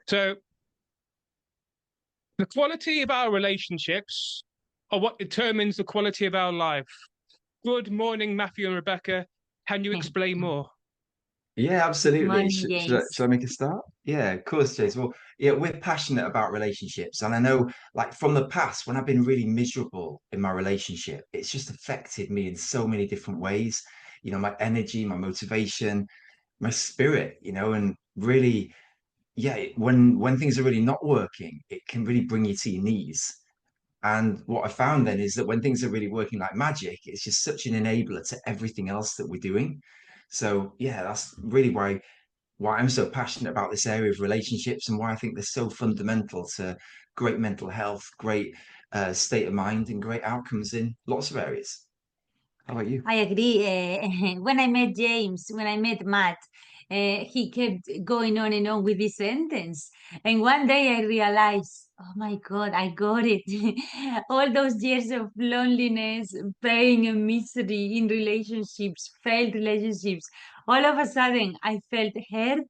So the quality of our relationships are what determines the quality of our life. Good morning, Matthew and Rebecca. Can you explain more? Yeah, absolutely. Morning, Should I James. make a start? Yeah, of course, James. Well, yeah, we're passionate about relationships. And I know, like, from the past, when I've been really miserable in my relationship, it's just affected me in so many different ways. My energy, my motivation, my spirit, and really, yeah, when things are really not working, it can really bring you to your knees. And what I found then is that when things are really working like magic, it's just such an enabler to everything else that we're doing. So yeah, that's really why I'm so passionate about this area of relationships and why I think they're so fundamental to great mental health, great state of mind, and great outcomes in lots of areas. How about you? I agree. When I met James, when I met Matt, he kept going on and on with this sentence. And one day I realized, oh my God, I got it. All those years of loneliness, pain, and misery in relationships, failed relationships, all of a sudden I felt heard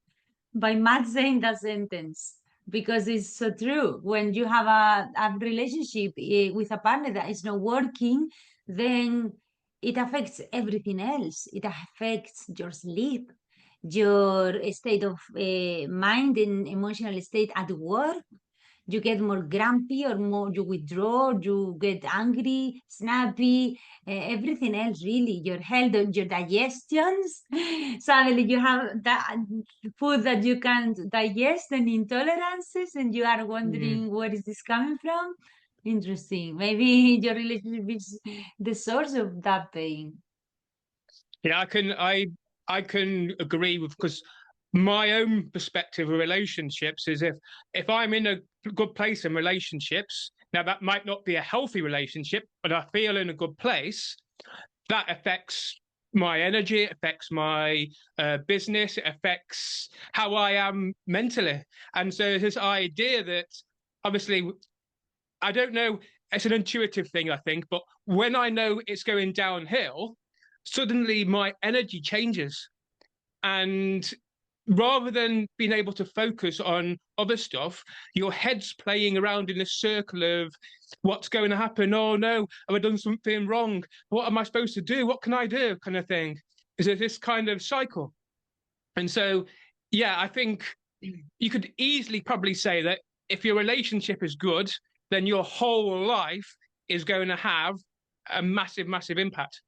by Matt saying that sentence. Because it's so true. When you have a relationship with a partner that is not working, then it affects everything else. It affects your sleep, your state of mind and emotional state at work. You get more grumpy or more you withdraw, you get angry, snappy, everything else really, your health, your digestions. Suddenly you have that food that you can't digest and intolerances, and you are Mm. wondering where is this coming from. Interesting. Maybe your relationship is the source of that pain. Yeah, I can agree with because my own perspective of relationships is if I'm in a good place in relationships, now that might not be a healthy relationship, but I feel in a good place, that affects my energy, it affects my business, it affects how I am mentally. And so this idea that obviously I don't know, it's an intuitive thing, I think, but when I know it's going downhill, suddenly my energy changes. And rather than being able to focus on other stuff, your head's playing around in a circle of what's going to happen. Oh no, have I done something wrong? What am I supposed to do? What can I do? Kind of thing. Is it this kind of cycle? And so, yeah, I think you could easily probably say that if your relationship is good, then your whole life is going to have a massive, massive impact.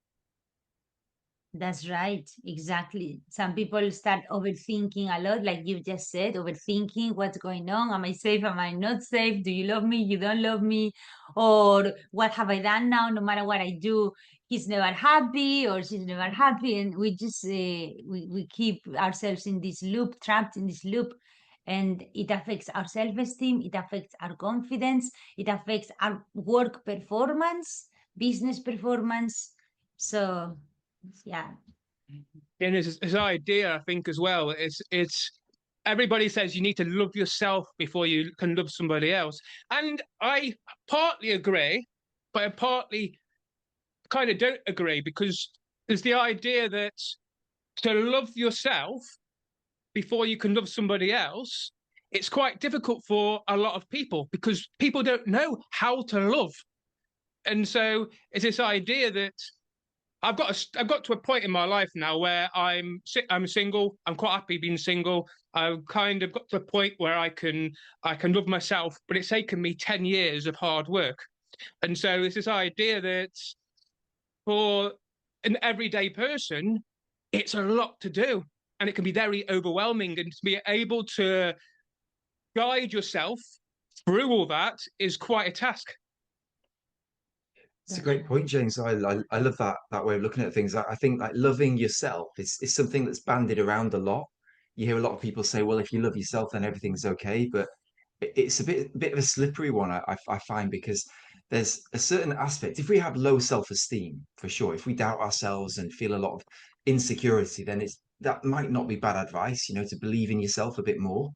That's right, exactly. Some people start overthinking a lot, like you just said, overthinking what's going on. Am I safe? Am I not safe? Do you love me? You don't love me? Or what have I done now? No matter what I do, he's never happy or she's never happy. And we just, we keep ourselves in this loop, trapped in this loop. And it affects our self esteem, it affects our confidence, it affects our work performance, business performance. So, yeah. And this idea, I think, as well, it's everybody says you need to love yourself before you can love somebody else. And I partly agree, but I partly kind of don't agree because there's the idea that to love yourself before you can love somebody else, it's quite difficult for a lot of people because people don't know how to love. And so it's this idea that I've got to a point in my life now where I'm single. I'm quite happy being single. I've kind of got to a point where I can love myself, but it's taken me 10 years of hard work. And so it's this idea that for an everyday person, it's a lot to do and it can be very overwhelming. And to be able to guide yourself through all that is quite a task. It's a That's great right. point, James. I love that way of looking at things. I think like loving yourself is something that's bandied around a lot. You hear a lot of people say, well, if you love yourself, then everything's okay. But it's a bit of a slippery one, I find, because there's a certain aspect. If we have low self-esteem, for sure, if we doubt ourselves and feel a lot of insecurity, then that might not be bad advice, to believe in yourself a bit more.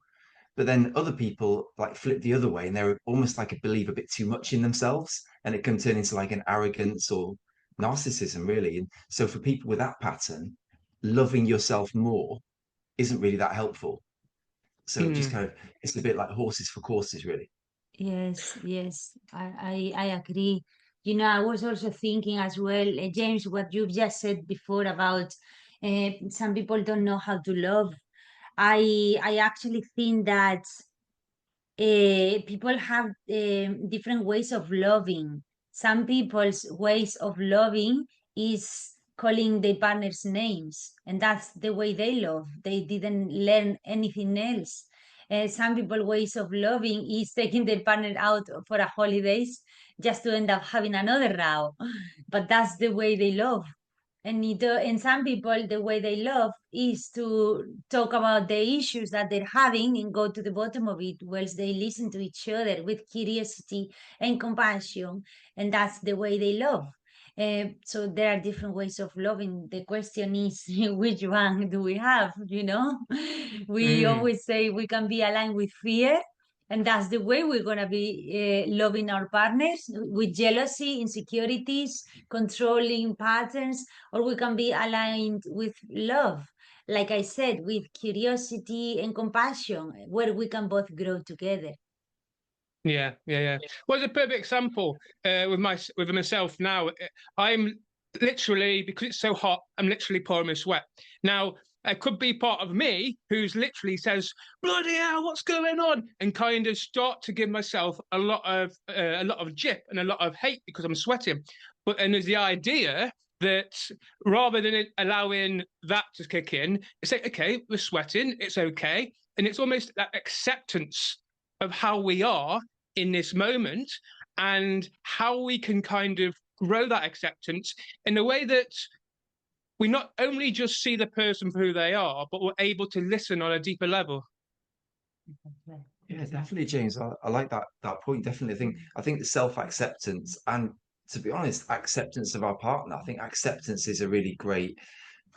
But then other people like flip the other way and they're almost like a believe a bit too much in themselves and it can turn into like an arrogance or narcissism, really. And so for people with that pattern, loving yourself more isn't really that helpful. So just kind of, it's a bit like horses for courses, really. Yes, yes, I agree. You know, I was also thinking as well, James, what you've just said before about some people don't know how to love. I actually think that people have different ways of loving. Some people's ways of loving is calling their partners names, and that's the way they love. They didn't learn anything else. Some people ways of loving is taking their partner out for a holidays just to end up having another row, but that's the way they love. And some people, the way they love is to talk about the issues that they're having and go to the bottom of it, whilst they listen to each other with curiosity and compassion. And that's the way they love. So there are different ways of loving. The question is, which one do we have? You know, we Mm. always say we can be aligned with fear, and that's the way we're going to be loving our partners, with jealousy, insecurities, controlling patterns, or we can be aligned with love, like I said, with curiosity and compassion, where we can both grow together. Yeah. Well, it's a perfect example with myself now. I'm literally, because it's so hot, I'm literally pouring my sweat. Now, it could be part of me who's literally says, "Bloody hell, what's going on?" and kind of start to give myself a lot of jip and a lot of hate because I'm sweating. But and there's the idea that rather than allowing that to kick in, it's like, okay, we're sweating, it's okay, and it's almost that acceptance of how we are in this moment and how we can kind of grow that acceptance in a way that we not only just see the person for who they are, but we're able to listen on a deeper level. Yeah, definitely, James. I like that point. Definitely, I think the self-acceptance and, to be honest, acceptance of our partner. I think acceptance is a really great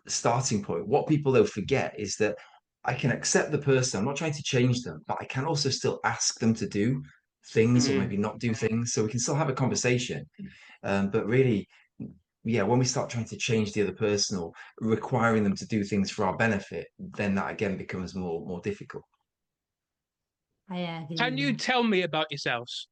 starting point. What people though forget is that I can accept the person. I'm not trying to change them, but I can also still ask them to do things or maybe not do things. So we can still have a conversation. But really, yeah, when we start trying to change the other person or requiring them to do things for our benefit, then that again becomes more difficult. I agree. Can you tell me about yourselves?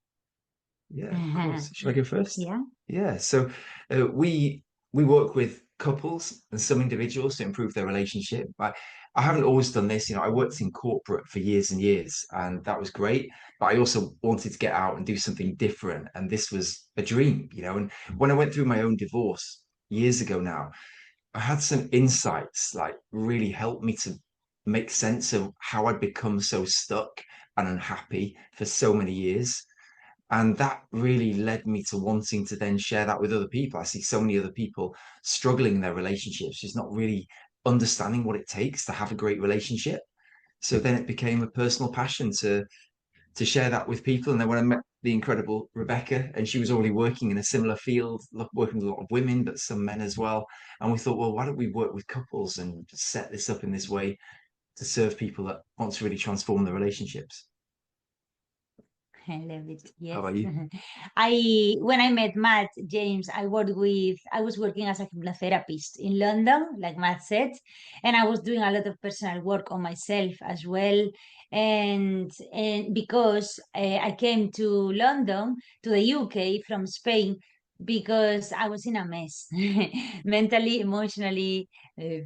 Yeah, of course. Should I go first? Yeah. Yeah. So we work with couples and some individuals to improve their relationship. I haven't always done this. I worked in corporate for years and years, and that was great. But I also wanted to get out and do something different, and this was a dream. And when I went through my own divorce years ago now, I had some insights like really helped me to make sense of how I'd become so stuck and unhappy for so many years. And that really led me to wanting to then share that with other people. I see so many other people struggling in their relationships, just not really understanding what it takes to have a great relationship. So then it became a personal passion to share that with people. And then when I met the incredible Rebecca, and she was already working in a similar field, working with a lot of women, but some men as well. And we thought, well, why don't we work with couples and set this up in this way to serve people that want to really transform their relationships? I love it. How Yes. about you? When I met Matt, James, I was working as a hypnotherapist in London, like Matt said, and I was doing a lot of personal work on myself as well. And because I came to London, to the UK from Spain, because I was in a mess, mentally, emotionally,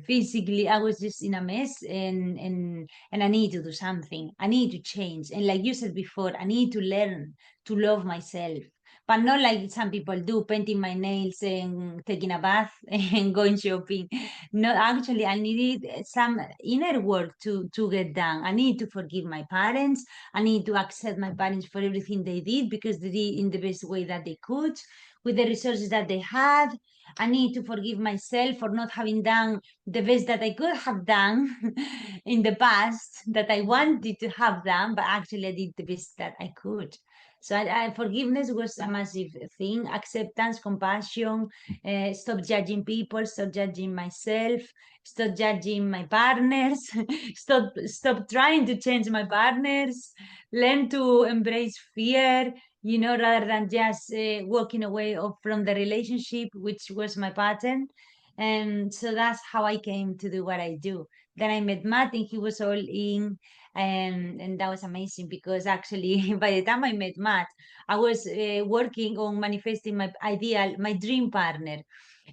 physically. I was just in a mess, and I need to do something. I need to change. And like you said before, I need to learn to love myself, but not like some people do, painting my nails and taking a bath and going shopping. No, actually, I needed some inner work to get done. I need to forgive my parents. I need to accept my parents for everything they did, because they did in the best way that they could with the resources that they had. I need to forgive myself for not having done the best that I could have done in the past, that I wanted to have done, but actually I did the best that I could. So forgiveness was a massive thing. Acceptance, compassion, stop judging people, stop judging myself, stop judging my partners, stop trying to change my partners, learn to embrace fear, rather than just walking away from the relationship, which was my pattern. And so that's how I came to do what I do. Then I met Matt, and he was all in, and that was amazing because actually, by the time I met Matt, I was working on manifesting my ideal, my dream partner.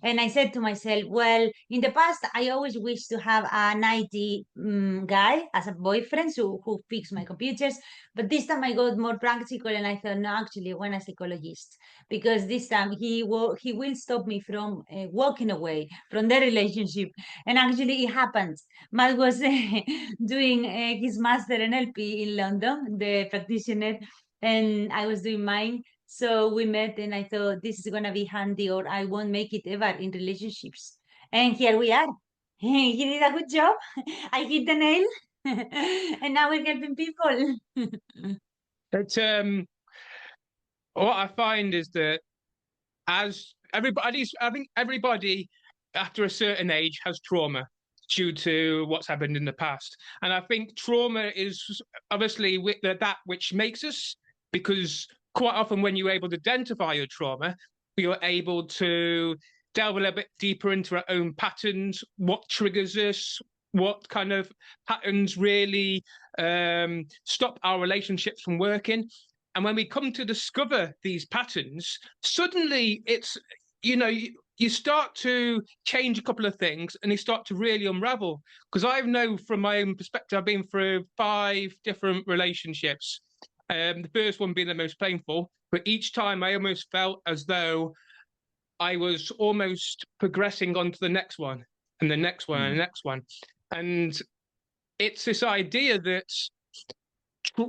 And I said to myself, well, in the past, I always wished to have an IT guy as a boyfriend who fixed my computers. But this time I got more practical, and I thought, no, actually, I want a psychologist, because this time he will stop me from walking away from the relationship. And actually, it happened. Matt was doing his master NLP in London, the practitioner, and I was doing mine. So we met, and I thought this is gonna be handy, or I won't make it ever in relationships. And here we are. He did a good job. I hit the nail, and now we're helping people. But what I find is that as everybody's, I think everybody after a certain age has trauma due to what's happened in the past. And I think trauma is obviously that which makes us, because quite often when you're able to identify your trauma, you're able to delve a little bit deeper into our own patterns, what triggers us, what kind of patterns really stop our relationships from working. And when we come to discover these patterns, suddenly it's, you start to change a couple of things and they start to really unravel. Because I know from my own perspective, I've been through 5 different relationships. The first one being the most painful, but each time I almost felt as though I was almost progressing on to the next one and the next one and the next one. And it's this idea that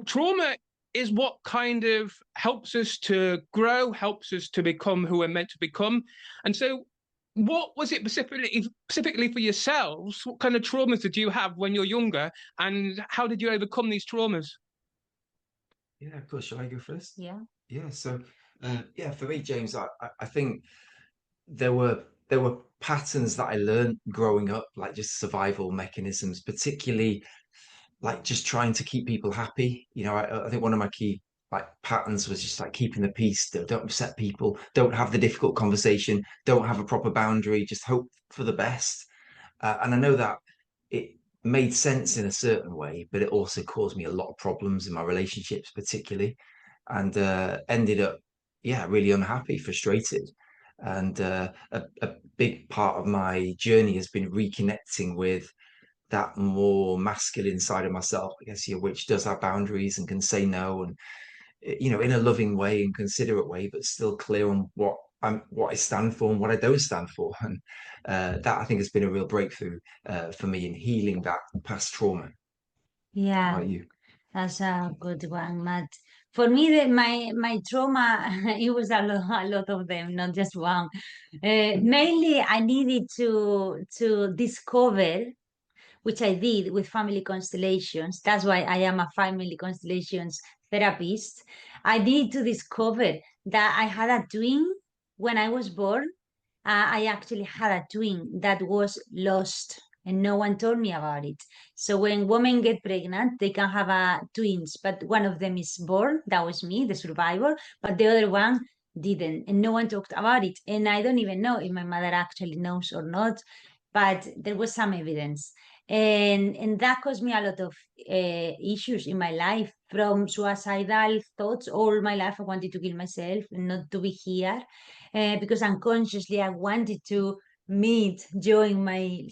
trauma is what kind of helps us to grow, helps us to become who we're meant to become. And so what was it specifically for yourselves? What kind of traumas did you have when you're younger, and how did you overcome these traumas? Yeah, of course. Shall I go first? Yeah. Yeah. So, yeah, for me, James, I think there were patterns that I learned growing up, like just survival mechanisms, particularly like just trying to keep people happy. I think one of my key like patterns was just like keeping the peace. Don't upset people. Don't have the difficult conversation. Don't have a proper boundary. Just hope for the best. And I know that it made sense in a certain way, but it also caused me a lot of problems in my relationships, particularly, and ended up, yeah, really unhappy, frustrated. And a big part of my journey has been reconnecting with that more masculine side of myself, I guess, which does have boundaries and can say no, and in a loving way and considerate way, but still clear on what I stand for and what I don't stand for. And that I think has been a real breakthrough for me in healing that past trauma. How Yeah, about you? that's a good one, Matt. For me, my trauma, it was a lot of them, not just one. Mainly, I needed to discover, which I did with family constellations. That's why I am a family constellations therapist. I needed to discover that I had a twin when I was born. I actually had a twin that was lost, and no one told me about it. So when women get pregnant, they can have twins, but one of them is born. That was me, the survivor, but the other one didn't, and no one talked about it. And I don't even know if my mother actually knows or not, but there was some evidence. And that caused me a lot of issues in my life, from suicidal thoughts. All my life I wanted to kill myself and not to be here, because unconsciously I wanted to join my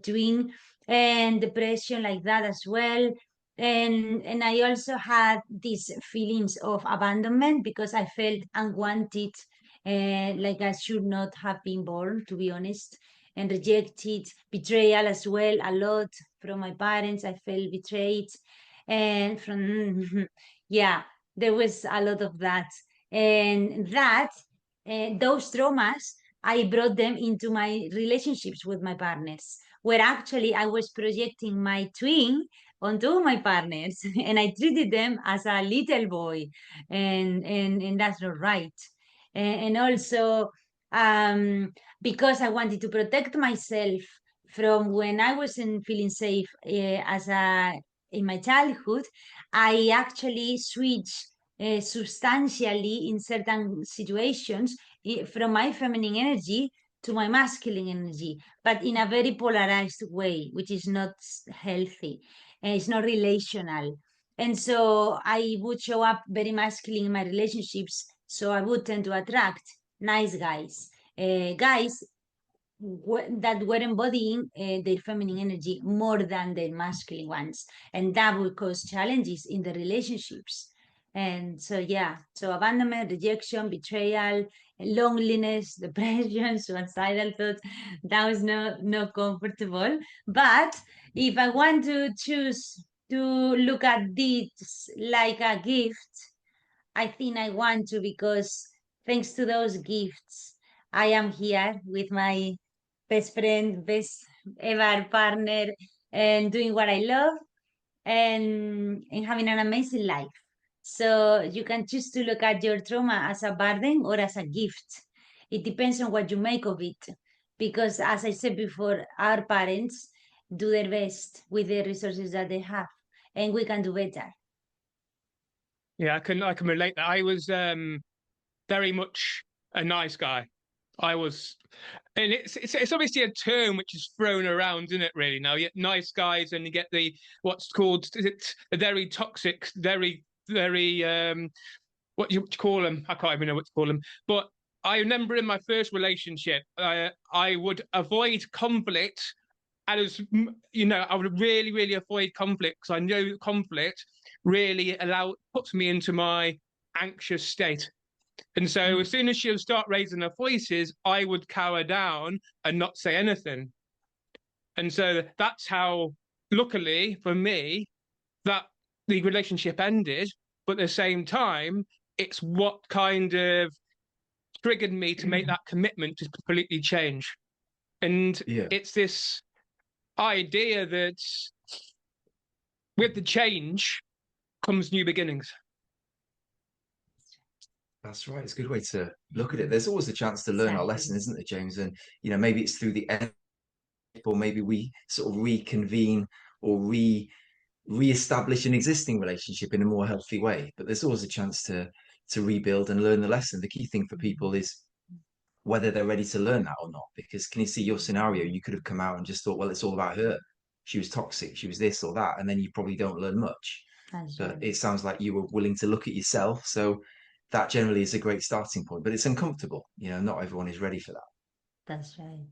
twin, and depression like that as well. And I also had these feelings of abandonment because I felt unwanted, like I should not have been born, to be honest, and rejected, betrayal as well, a lot from my parents. I felt betrayed, and from yeah, there was a lot of that, and those traumas, I brought them into my relationships with my partners, where actually I was projecting my twin onto my partners, and I treated them as a little boy, and that's not right. And also, um, because I wanted to protect myself from when I wasn't feeling safe, as a in my childhood, I actually switched substantially in certain situations from my feminine energy to my masculine energy, but in a very polarized way, which is not healthy and it's not relational. And so I would show up very masculine in my relationships. So I would tend to attract nice guys, guys that were embodying their feminine energy more than their masculine ones. And that would cause challenges in the relationships. And so, yeah, so abandonment, rejection, betrayal, loneliness, depression, suicidal thoughts, that was not comfortable. But if I want to choose to look at this like a gift, I think I want to, because thanks to those gifts, I am here with my best friend, best ever partner, and doing what I love and having an amazing life. So you can choose to look at your trauma as a burden or as a gift. It depends on what you make of it. Because as I said before, our parents do their best with the resources that they have, and we can do better. Yeah, I can relate that. I was very much a nice guy. I was, and it's obviously a term which is thrown around, isn't it? Really now, you get nice guys, and you get the what's called it's a very toxic, very what you call them? I can't even know what to call them. But I remember in my first relationship, I would avoid conflict. And as you know, I would really avoid conflict because I know conflict really puts me into my anxious state. And so as soon as she would start raising her voices, I would cower down and not say anything. And so that's how, luckily for me, that the relationship ended. But at the same time, it's what kind of triggered me to make that commitment to completely change. And it's this idea that with the change comes new beginnings. That's right. It's a good way to look at it. There's always a chance to learn our lesson, isn't there, James? And maybe it's through the end, or maybe we sort of reconvene or re-establish an existing relationship in a more healthy way. But there's always a chance to rebuild and learn the lesson. The key thing for people is whether they're ready to learn that or not. Because can you see your scenario? You could have come out and just thought, well, it's all about her. She was toxic. She was this or that. And then you probably don't learn much. But it sounds like you were willing to look at yourself. So that generally is a great starting point. But it's uncomfortable. Not everyone is ready for that. That's right.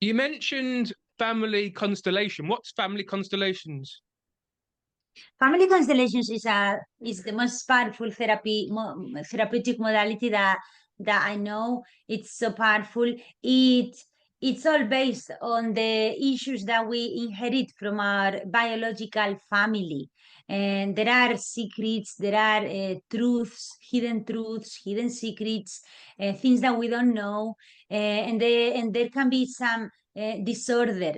You mentioned family constellation. What's family constellations? Family constellations is the most powerful therapeutic modality that I know. It's so powerful. It's all based on the issues that we inherit from our biological family. And there are secrets, there are truths, hidden secrets, things that we don't know. And there can be some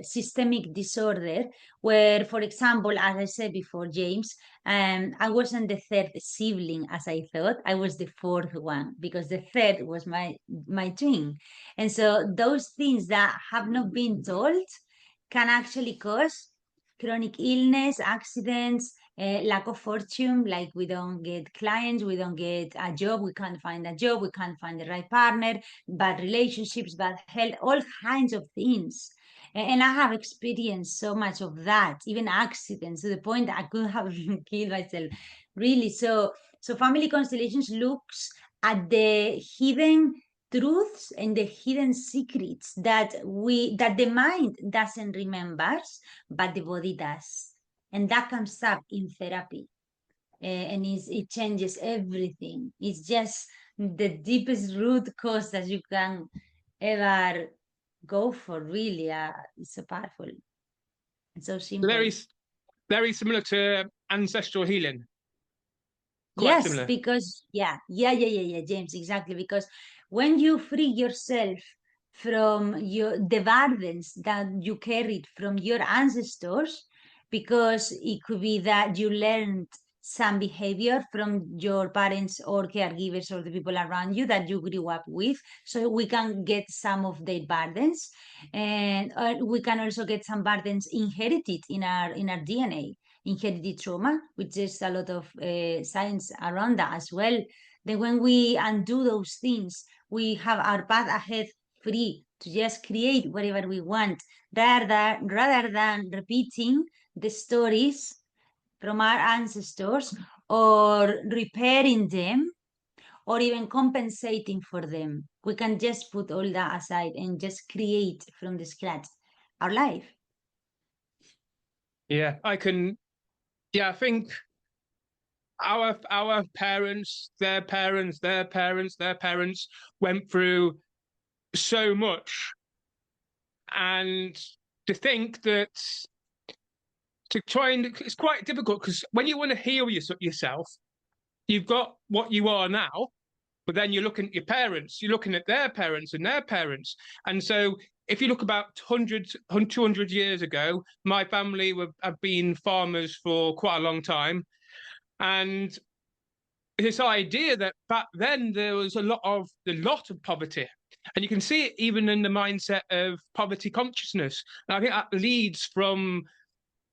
systemic disorder, where, for example, as I said before, James, I wasn't the third sibling as I thought. I was the fourth one, because the third was my twin. And so those things that have not been told can actually cause chronic illness, accidents, lack of fortune, like we don't get clients, we don't get a job, we can't find a job, we can't find the right partner, bad relationships, bad health, all kinds of things. And I have experienced so much of that, even accidents, to the point that I could have killed myself, really. So family constellations looks at the hidden truths and the hidden secrets that the mind doesn't remember, but the body does. And that comes up in therapy. And it changes everything. It's just the deepest root cause that you can ever go for, really. It's so powerful. It's so simple. Very similar to ancestral healing. Yes, similar. Because James, exactly. Because when you free yourself from the burdens that you carried from your ancestors, because it could be that you learned some behavior from your parents or caregivers or the people around you that you grew up with, so we can get some of their burdens, and we can also get some burdens inherited in our DNA, inherited trauma, which is a lot of science around that as well. Then when we undo those things, we have our path ahead free to just create whatever we want, rather than repeating the stories from our ancestors or repairing them or even compensating for them. We can just put all that aside and just create from the scratch our life. Yeah, I think our parents, their parents, their parents, their parents went through so much, and to think that to try and it's quite difficult because when you want to heal yourself, you've got what you are now, but then you're looking at your parents, you're looking at their parents and their parents, and so if you look about 200 years ago, my family have been farmers for quite a long time, and this idea that back then there was a lot of poverty, and you can see it even in the mindset of poverty consciousness. And I think that leads from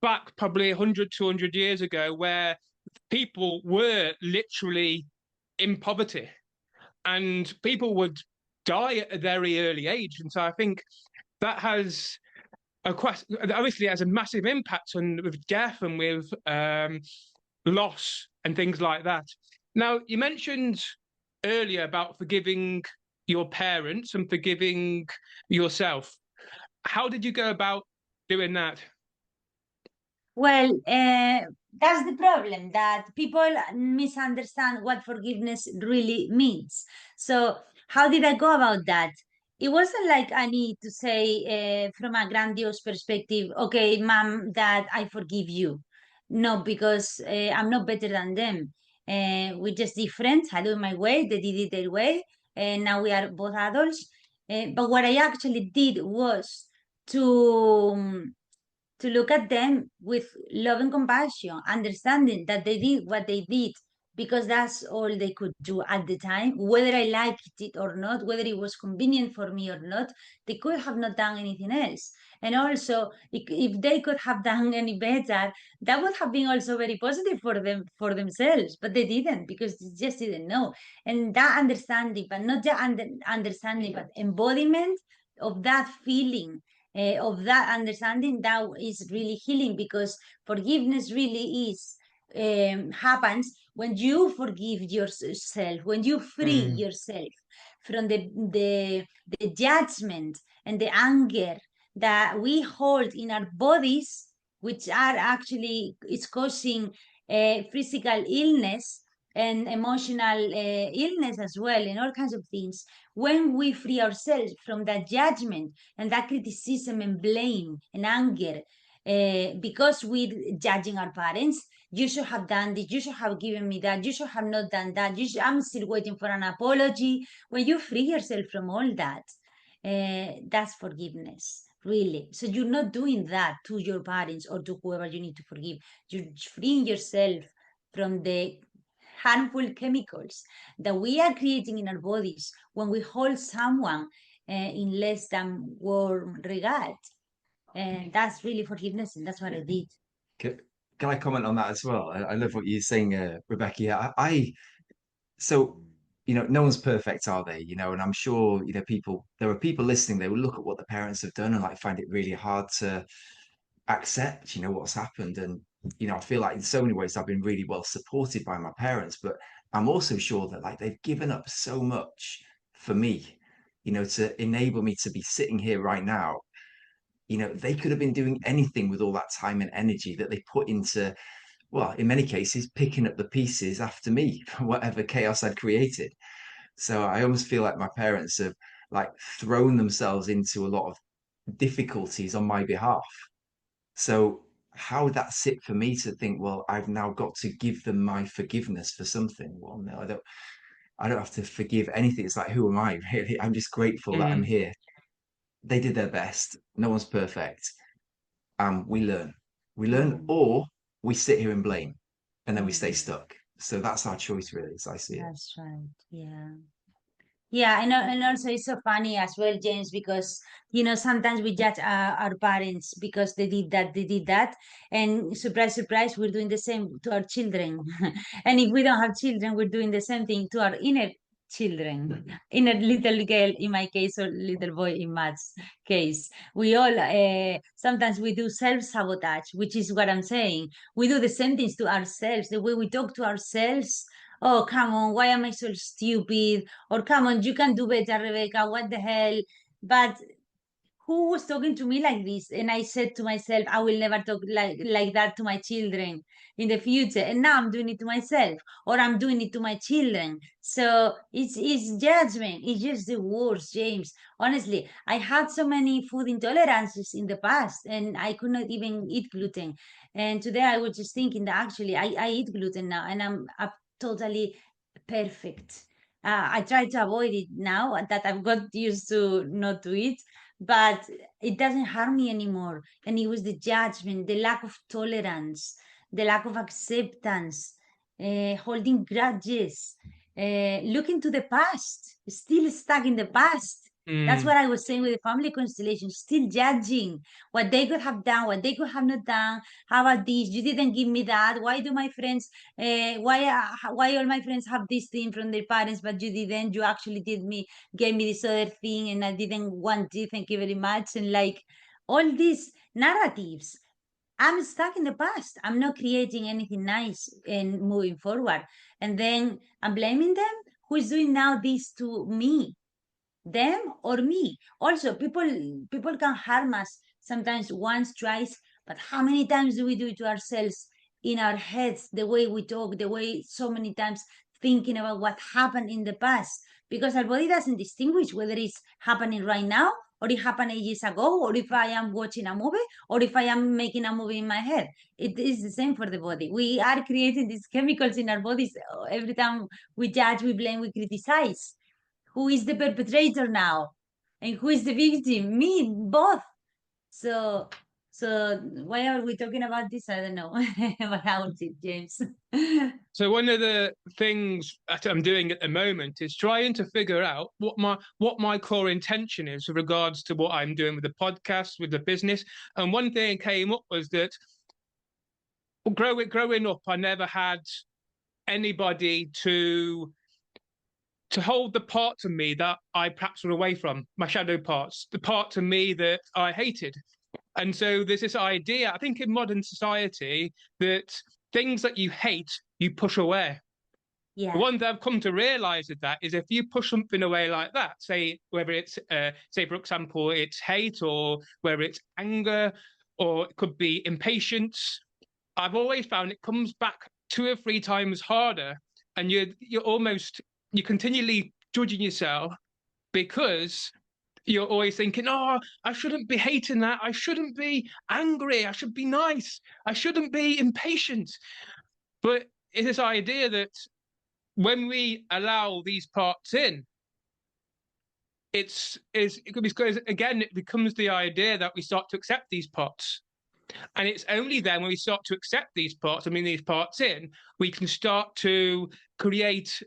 back probably 100, 200 years ago, where people were literally in poverty and people would die at a very early age. And so I think that has obviously has a massive impact on with death and with loss and things like that. Now, you mentioned earlier about forgiving your parents and forgiving yourself. How did you go about doing that? Well, that's the problem, that people misunderstand what forgiveness really means. So, how did I go about that? It wasn't like I need to say from a grandiose perspective, okay, mom, dad, I forgive you. No, because I'm not better than them. We're just different. I do it my way, they did it their way, and now we are both adults. But what I actually did was to look at them with love and compassion, understanding that they did what they did because that's all they could do at the time, whether I liked it or not, whether it was convenient for me or not. They could have not done anything else. And also, if they could have done any better, that would have been also very positive for them, for themselves, but they didn't because they just didn't know. And that understanding, but not just understanding, but embodiment of that feeling, of that understanding, that is really healing, because forgiveness really is happens when you forgive yourself, when you free yourself from the judgment and the anger that we hold in our bodies, which are actually is causing physical illness and emotional illness as well, and all kinds of things. When we free ourselves from that judgment and that criticism and blame and anger, because we're judging our parents, you should have done this, you should have given me that, you should have not done that, I'm still waiting for an apology. When you free yourself from all that, that's forgiveness, really. So you're not doing that to your parents or to whoever you need to forgive. You're freeing yourself from the harmful chemicals that we are creating in our bodies when we hold someone in less than warm regard. And that's really forgiveness, and that's what I did. Can I comment on that as well? I love what you're saying, Rebecca. Yeah, so, no one's perfect, are they? And I'm sure, there are people listening, they will look at what the parents have done and like find it really hard to accept, what's happened. And, I feel like in so many ways I've been really well supported by my parents, but I'm also sure that like they've given up so much for me, to enable me to be sitting here right now. They could have been doing anything with all that time and energy that they put into, well, in many cases, picking up the pieces after me, whatever chaos I'd created. So I almost feel like my parents have like thrown themselves into a lot of difficulties on my behalf. So how would that sit for me to think, well, I've now got to give them my forgiveness for something? Well, no, I don't have to forgive anything. It's like, who am I really? I'm just grateful that I'm here. They did their best. No one's perfect. We learn, or we sit here and blame, and then we stay stuck. So that's our choice, really, as I see it. That's right. Yeah. Yeah, and also it's so funny as well, James, because sometimes we judge our parents because they did that, and surprise, surprise, we're doing the same to our children. And if we don't have children, we're doing the same thing to our inner children. In a little girl, in my case, or little boy in Matt's case, we all sometimes we do self-sabotage, which is what I'm saying. We do the same things to ourselves, the way we talk to ourselves. Oh, come on, why am I so stupid? Or come on, you can do better, Rebecca, what the hell? But who was talking to me like this? And I said to myself, I will never talk like that to my children in the future. And now I'm doing it to myself, or I'm doing it to my children. So it's judgment. It's just the worst, James. Honestly, I had so many food intolerances in the past, and I could not even eat gluten. And today I was just thinking that actually I eat gluten now, and I'm totally perfect. I try to avoid it now that I've got used to not to eat, but it doesn't harm me anymore. And it was the judgment, the lack of tolerance, the lack of acceptance, holding grudges, looking to the past, still stuck in the past. That's what I was saying with the family constellation, still judging what they could have done, what they could have not done. How about this? You didn't give me that. Why do my friends, why all my friends have this thing from their parents, but you didn't? You actually gave me this other thing, and I didn't want it. Thank you very much. And like all these narratives, I'm stuck in the past. I'm not creating anything nice and moving forward. And then I'm blaming them. Who is doing now this to me? Them or me? Also, people can harm us sometimes once, twice, but how many times do we do it to ourselves in our heads? The way we talk, the way so many times thinking about what happened in the past, because our body doesn't distinguish whether it's happening right now or it happened ages ago, or if I am watching a movie, or if I am making a movie in my head. It is the same for the body. We are creating these chemicals in our bodies every time we judge, we blame, we criticize. Who is the perpetrator now? And who is the victim? Me, both. So why are we talking about this? I don't know. But how is it, James? So one of the things that I'm doing at the moment is trying to figure out what my core intention is with regards to what I'm doing with the podcast, with the business. And one thing that came up was that growing up, I never had anybody to hold the parts of me that I perhaps were away from, my shadow parts, the parts of me that I hated. And so there's this idea, I think, in modern society that things that you hate, you push away. Yeah. The one that I've come to realize of that is if you push something away like that, say whether it's, say for example, it's hate, or whether it's anger, or it could be impatience, I've always found it comes back 2 or 3 times harder, and you're continually judging yourself because you're always thinking, oh, I shouldn't be hating that. I shouldn't be angry. I should be nice. I shouldn't be impatient. But it's this idea that when we allow these parts in, it becomes the idea that we start to accept these parts. And it's only then when we start to accept these parts, these parts in, we can start to create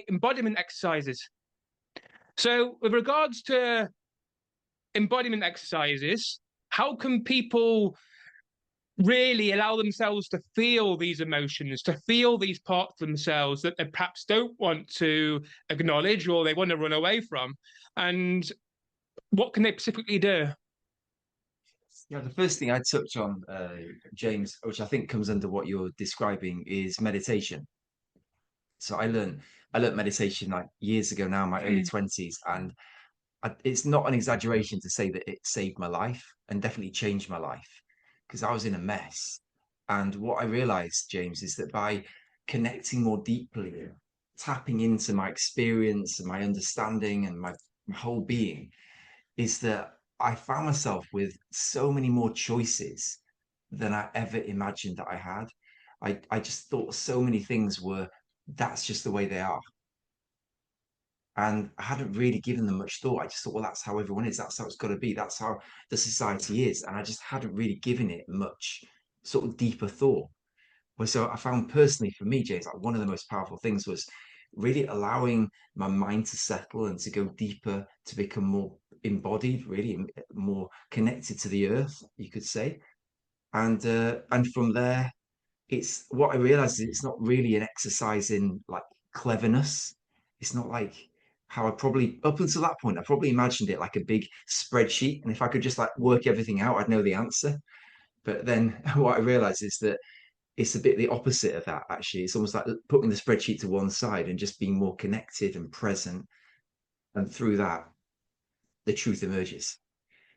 embodiment exercises. So with regards to embodiment exercises, how can people really allow themselves to feel these emotions, to feel these parts of themselves that they perhaps don't want to acknowledge or they want to run away from? And what can they specifically do? Yeah, the first thing I'd touch on, James, which I think comes under what you're describing, is meditation. So I learned meditation like years ago now, in my early 20s, and it's not an exaggeration to say that it saved my life and definitely changed my life, because I was in a mess. And what I realized, James, is that by connecting more deeply, tapping into my experience and my understanding and my whole being, is that I found myself with so many more choices than I ever imagined that I had. I just thought so many things were, that's just the way they are. And I hadn't really given them much thought. I just thought, well, that's how everyone is. That's how it's got to be. That's how the society is. And I just hadn't really given it much sort of deeper thought. Well, so I found personally for me, James, like one of the most powerful things was really allowing my mind to settle and to go deeper, to become more embodied, really more connected to the earth, you could say. And from there, it's what I realized is it's not really an exercise in like cleverness. It's not like how I probably up until that point, I probably imagined it like a big spreadsheet. And if I could just like work everything out, I'd know the answer. But then what I realized is that it's a bit the opposite of that, actually. It's almost like putting the spreadsheet to one side and just being more connected and present. And through that, the truth emerges.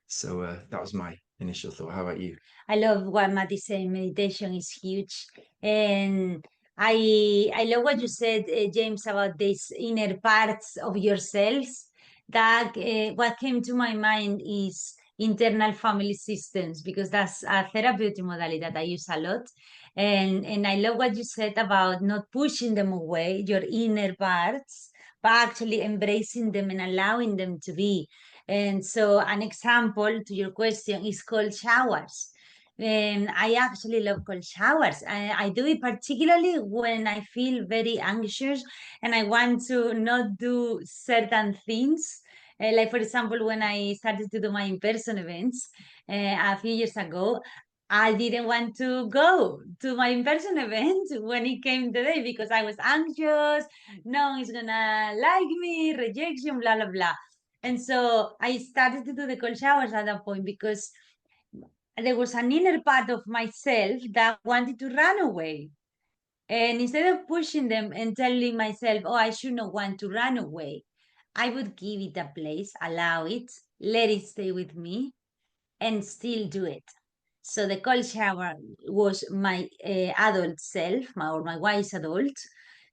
So that was my initial thought. How about you? I love what Matt is saying. Meditation is huge, and I love what you said, James, about these inner parts of yourselves. That what came to my mind is internal family systems, because that's a therapeutic modality that I use a lot. And I love what you said about not pushing them away, your inner parts, but actually embracing them and allowing them to be. And so, an example to your question is cold showers. And I actually love cold showers. I do it particularly when I feel very anxious and I want to not do certain things. Like, for example, when I started to do my in-person events a few years ago, I didn't want to go to my in-person event when it came the day because I was anxious. No one's gonna like me, rejection, blah, blah, blah. And so I started to do the cold showers at that point because there was an inner part of myself that wanted to run away. And instead of pushing them and telling myself, oh, I should not want to run away, I would give it a place, allow it, let it stay with me, and still do it. So the cold shower was my adult self, or my wise adult,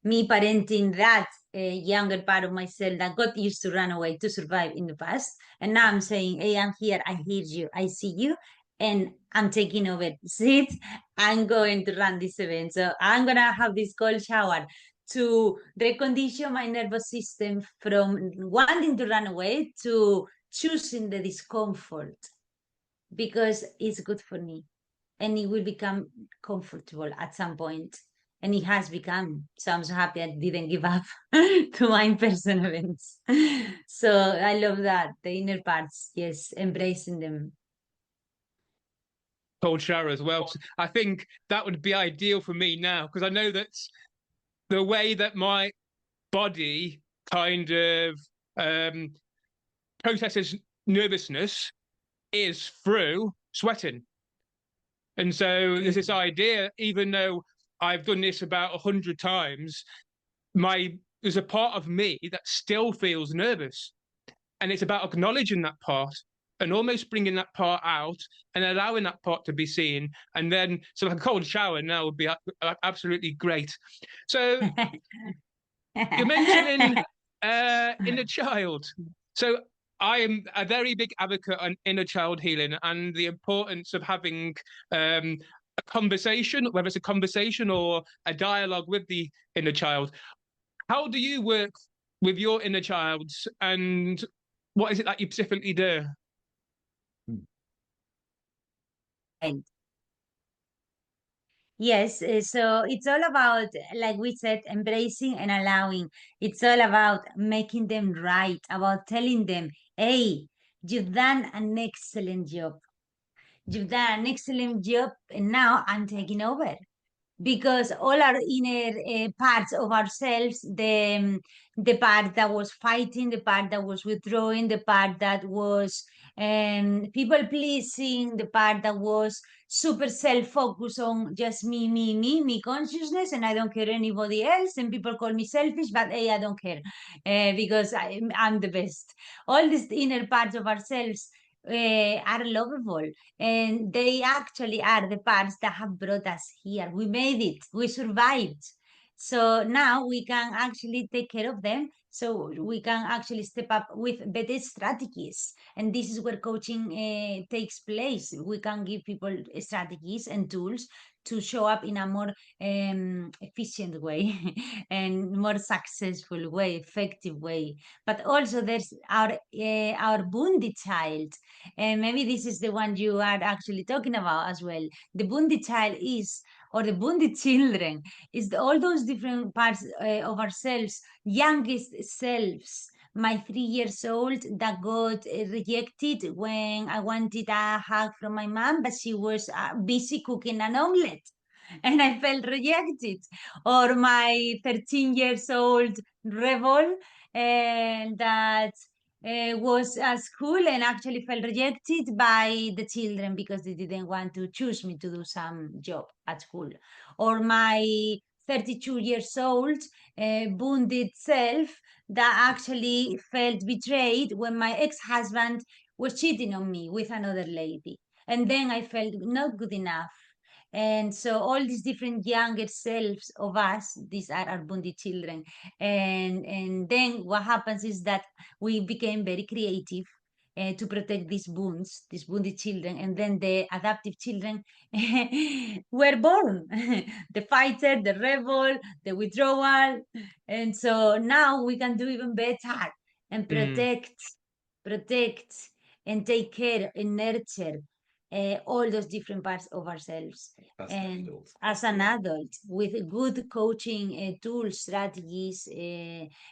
me parenting that younger part of myself that got used to run away to survive in the past. And now I'm saying, hey, I'm here, I hear you, I see you, and I'm taking over. Sit, I'm going to run this event. So I'm going to have this cold shower to recondition my nervous system from wanting to run away to choosing the discomfort because it's good for me and it will become comfortable at some point. And it has become. So I'm so happy I didn't give up to my in-person events. So I love that. The inner parts, yes, embracing them. Cold shower as well. I think that would be ideal for me now because I know that the way that my body kind of processes nervousness is through sweating. And so there's this idea, even though I've done this about 100 times, there's a part of me that still feels nervous. And it's about acknowledging that part and almost bringing that part out and allowing that part to be seen. And then, so like a cold shower now would be absolutely great. So you're mentioning inner child. So I am a very big advocate on inner child healing and the importance of having a conversation, whether it's a conversation or a dialogue with the inner child. How do you work with your inner child and what is it that you specifically do? Yes, so it's all about, like we said, embracing and allowing. It's all about making them right, about telling them, hey, you've done an excellent job. You've done an excellent job, and now I'm taking over because all our inner parts of ourselves, the part that was fighting, the part that was withdrawing, the part that was people pleasing, the part that was super self-focused on just me consciousness, and I don't care anybody else, and people call me selfish, but hey, I don't care because I'm the best. All these inner parts of ourselves are lovable, and they actually are the parts that have brought us here. We made it, we survived. So now we can actually take care of them. So we can actually step up with better strategies. And this is where coaching takes place. We can give people strategies and tools to show up in a more efficient way and more successful way, effective way. But also there's our wounded child, and maybe this is the one you are actually talking about as well. The wounded child is, or the wounded children, is all those different parts of ourselves, youngest selves. My 3 years old that got rejected when I wanted a hug from my mom, but she was busy cooking an omelette. and I felt rejected. Or my 13 years old rebel and that was at school and actually felt rejected by the children because they didn't want to choose me to do some job at school. Or my 32 years old wounded self that actually felt betrayed when my ex-husband was cheating on me with another lady. And then I felt not good enough. And so all these different younger selves of us, these are our wounded children. And then what happens is that we became very creative to protect these wounds, these wounded children. And then the adaptive children were born. The fighter, the rebel, the withdrawal. And so now we can do even better and protect and take care and nurture all those different parts of ourselves. That's And difficult. as an adult, with good coaching tools, strategies,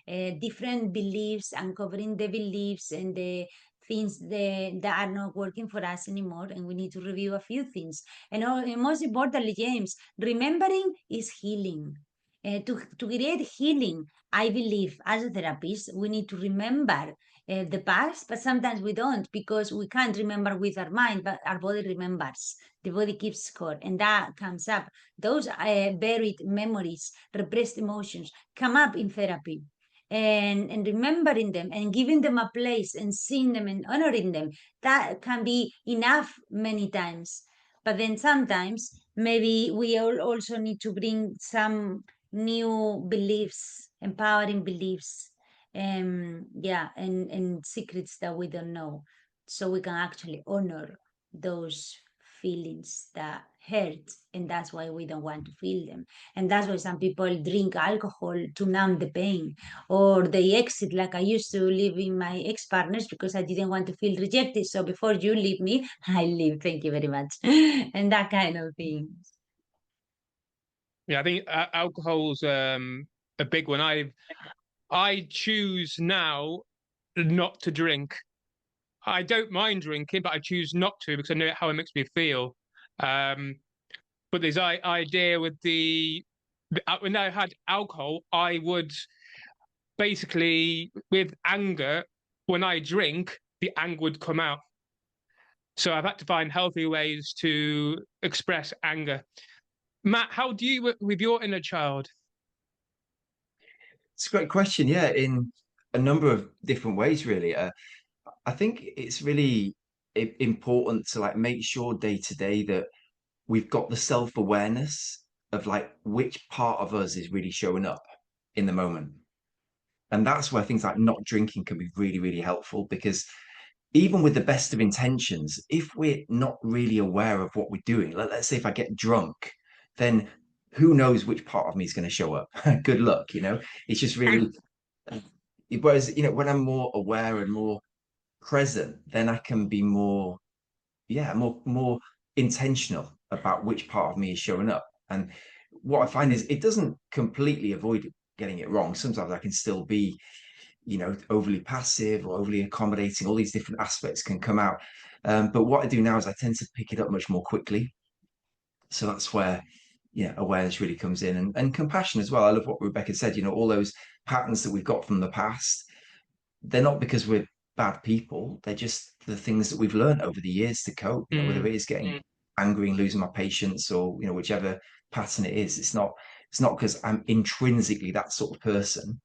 different beliefs, uncovering the beliefs and the things that are not working for us anymore, and we need to review a few things. And most importantly, James, remembering is healing. To create healing, I believe, as a therapist, we need to remember the past, but sometimes we don't because we can't remember with our mind, but our body remembers. The body keeps score, and that comes up. Those buried memories, repressed emotions come up in therapy. And remembering them and giving them a place and seeing them and honoring them, that can be enough many times. But then sometimes maybe we all also need to bring some new beliefs, empowering beliefs, yeah, and secrets that we don't know, so we can actually honor those feelings that hurt, and that's why we don't want to feel them. And that's why some people drink alcohol to numb the pain, or they exit, like I used to live in my ex-partners because I didn't want to feel rejected, so before you leave me, I leave, thank you very much. And that kind of thing. Yeah, I think alcohol's a big one. I choose now not to drink. I don't mind drinking, but I choose not to because I know how it makes me feel. Um, but this idea with when I had alcohol, I would basically, with anger, when I drink, the anger would come out. So I've had to find healthy ways to express anger. Matt, how do you work with your inner child? It's a great question. Yeah, in a number of different ways, really. I think it's really important to like make sure day to day that we've got the self-awareness of like which part of us is really showing up in the moment. And that's where things like not drinking can be really, really helpful because even with the best of intentions, if we're not really aware of what we're doing, let's say if I get drunk, then who knows which part of me is going to show up? Good luck, you know? It's just really, whereas, you know, when I'm more aware and more present, then I can be more, yeah, more intentional about which part of me is showing up. And what I find is it doesn't completely avoid getting it wrong. Sometimes I can still be, you know, overly passive or overly accommodating. All these different aspects can come out. But what I do now is I tend to pick it up much more quickly. So that's where, yeah, awareness really comes in, and compassion as well. I love what Rebecca said. You know, all those patterns that we've got from the past, they're not because we're bad people. They're just the things that we've learned over the years to cope. You know, whether it is getting angry and losing my patience, or you know, whichever pattern it is. It's not because I'm intrinsically that sort of person.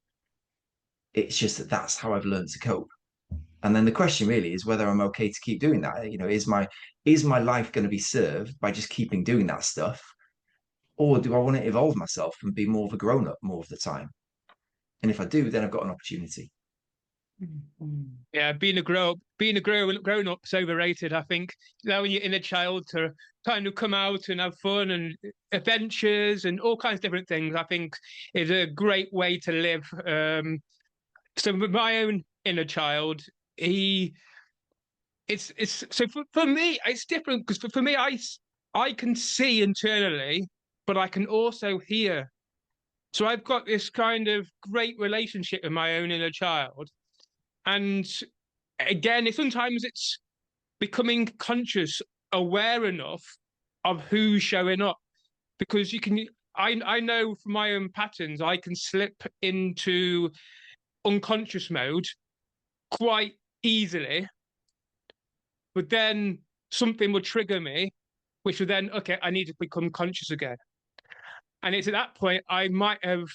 It's just that that's how I've learned to cope. And then the question really is whether I'm okay to keep doing that. You know, is my life going to be served by just keeping doing that stuff, or do I want to evolve myself and be more of a grown up more of the time? And if I do, then I've got an opportunity. Yeah, being a grown up is overrated. I think allowing your inner child to kind of come out and have fun and adventures and all kinds of different things, I think, is a great way to live. So with my own inner child, it's so for me it's different because for me I can see internally, but I can also hear. So I've got this kind of great relationship with my own inner child, and again, sometimes it's becoming conscious, aware enough of who's showing up. because you can. I know from my own patterns, I can slip into unconscious mode quite easily, but then something would trigger me, which would then, okay, I need to become conscious again. And it's at that point I might have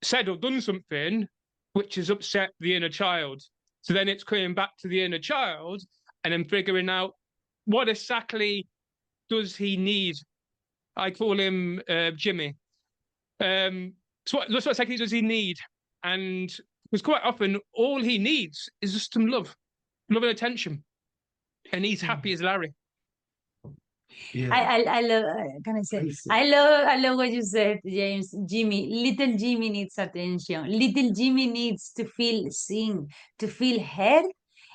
said or done something which has upset the inner child. So then it's coming back to the inner child and then figuring out what exactly does he need. I call him Jimmy. So what exactly does he need? And because quite often all he needs is just some love and attention. And he's happy as Larry. Yeah. I love, can I say, I love what you said, James. Little Jimmy needs attention. Little Jimmy needs to feel seen, to feel heard,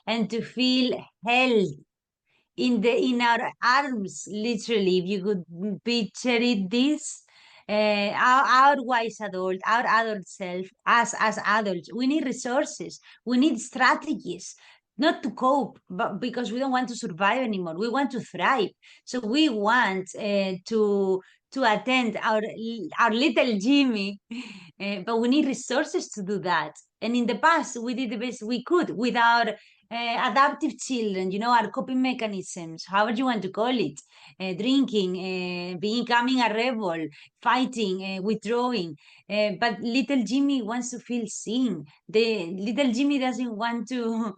and to feel held in our arms, literally. If you could picture it, this our wise adult, our adult self, us as adults, we need resources, we need strategies, not to cope, but because we don't want to survive anymore, we want to thrive. So we want to attend our little Jimmy, but we need resources to do that. And in the past, we did the best we could with our adaptive children, our coping mechanisms, however you want to call it, drinking, becoming a rebel, fighting, withdrawing. But little Jimmy wants to feel seen. The little Jimmy doesn't want to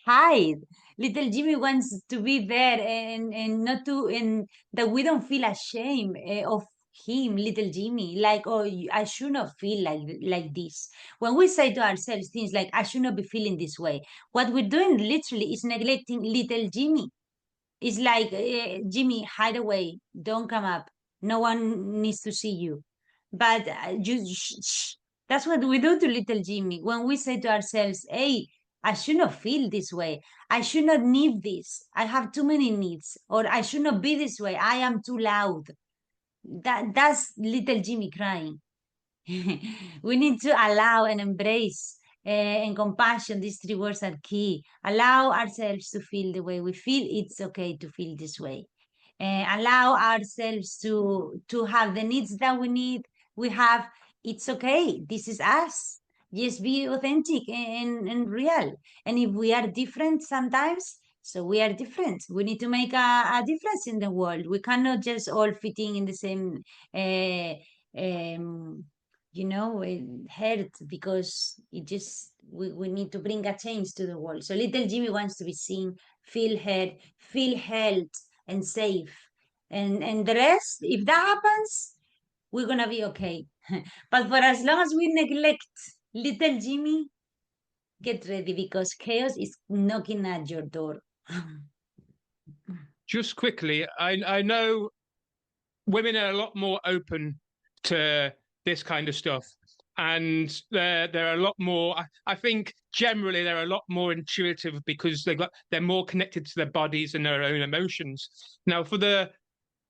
hide. Little Jimmy wants to be there and not to, and that we don't feel ashamed of him, little Jimmy, like, oh, I should not feel like this. When we say to ourselves things like, I should not be feeling this way, what we're doing literally is neglecting little Jimmy. It's like, Jimmy, hide away, don't come up, no one needs to see you. But that's what we do to little Jimmy when we say to ourselves, hey, I should not feel this way, I should not need this, I have too many needs, or I should not be this way, I am too loud. That's little Jimmy crying. We need to allow and embrace, and compassion. These three words are key. Allow ourselves to feel the way we feel. It's okay to feel this way. Allow ourselves to have the needs that we need. We have. It's okay. This is us. Just be authentic and real. And if we are different sometimes, so we are different. We need to make a difference in the world. We cannot just all fitting in the same uh, um, hurt, because it just we need to bring a change to the world. So little Jimmy wants to be seen, feel heard, feel held and safe. And the rest, if that happens, we're gonna be okay. But for as long as we neglect little Jimmy, get ready, because chaos is knocking at your door. Just quickly, I know women are a lot more open to this kind of stuff, and they're a lot more. I think generally they're a lot more intuitive because they're more connected to their bodies and their own emotions. Now, for the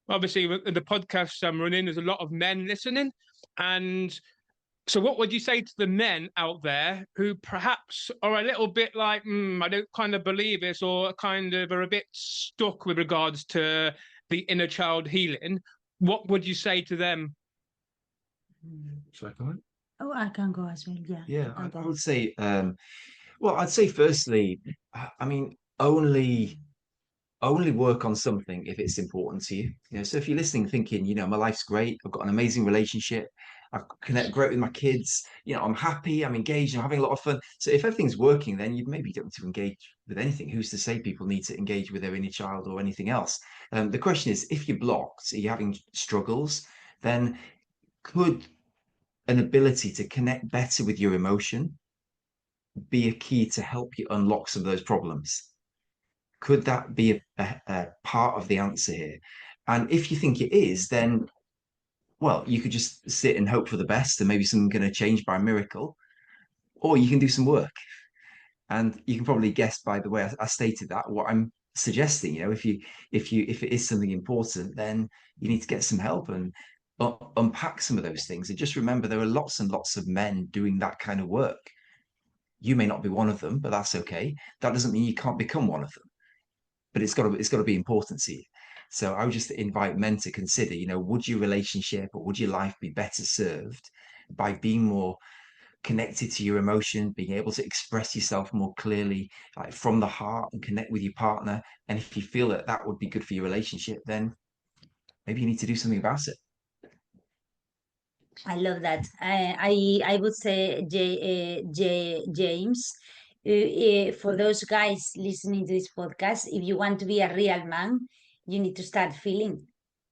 podcasts I'm running, there's a lot of men listening, and so what would you say to the men out there who perhaps are a little bit like, I don't kind of believe this, or kind of are a bit stuck with regards to the inner child healing? What would you say to them? Should I comment? Oh, I can go as well. Yeah. Yeah, I would say, well, I'd say firstly, I mean, only work on something if it's important to you. So if you're listening thinking, my life's great, I've got an amazing relationship, I connect great with my kids, I'm happy, I'm engaged, I'm having a lot of fun. So if everything's working, then you maybe don't need to engage with anything. Who's to say people need to engage with their inner child or anything else? The question is, if you're blocked, you're having struggles, then could an ability to connect better with your emotion be a key to help you unlock some of those problems? Could that be a part of the answer here? And if you think it is, then, well, you could just sit and hope for the best and maybe something's going to change by miracle, or you can do some work. And you can probably guess by the way I stated that what I'm suggesting. If it is something important, then you need to get some help and unpack some of those things. And just remember, there are lots and lots of men doing that kind of work. You may not be one of them, but that's okay. That doesn't mean you can't become one of them. But it's got to be important to you. So I would just invite men to consider, would your relationship or would your life be better served by being more connected to your emotion, being able to express yourself more clearly, like from the heart, and connect with your partner? And if you feel that that would be good for your relationship, then maybe you need to do something about it. I love that. I would say, James, for those guys listening to this podcast, if you want to be a real man, you need to start feeling,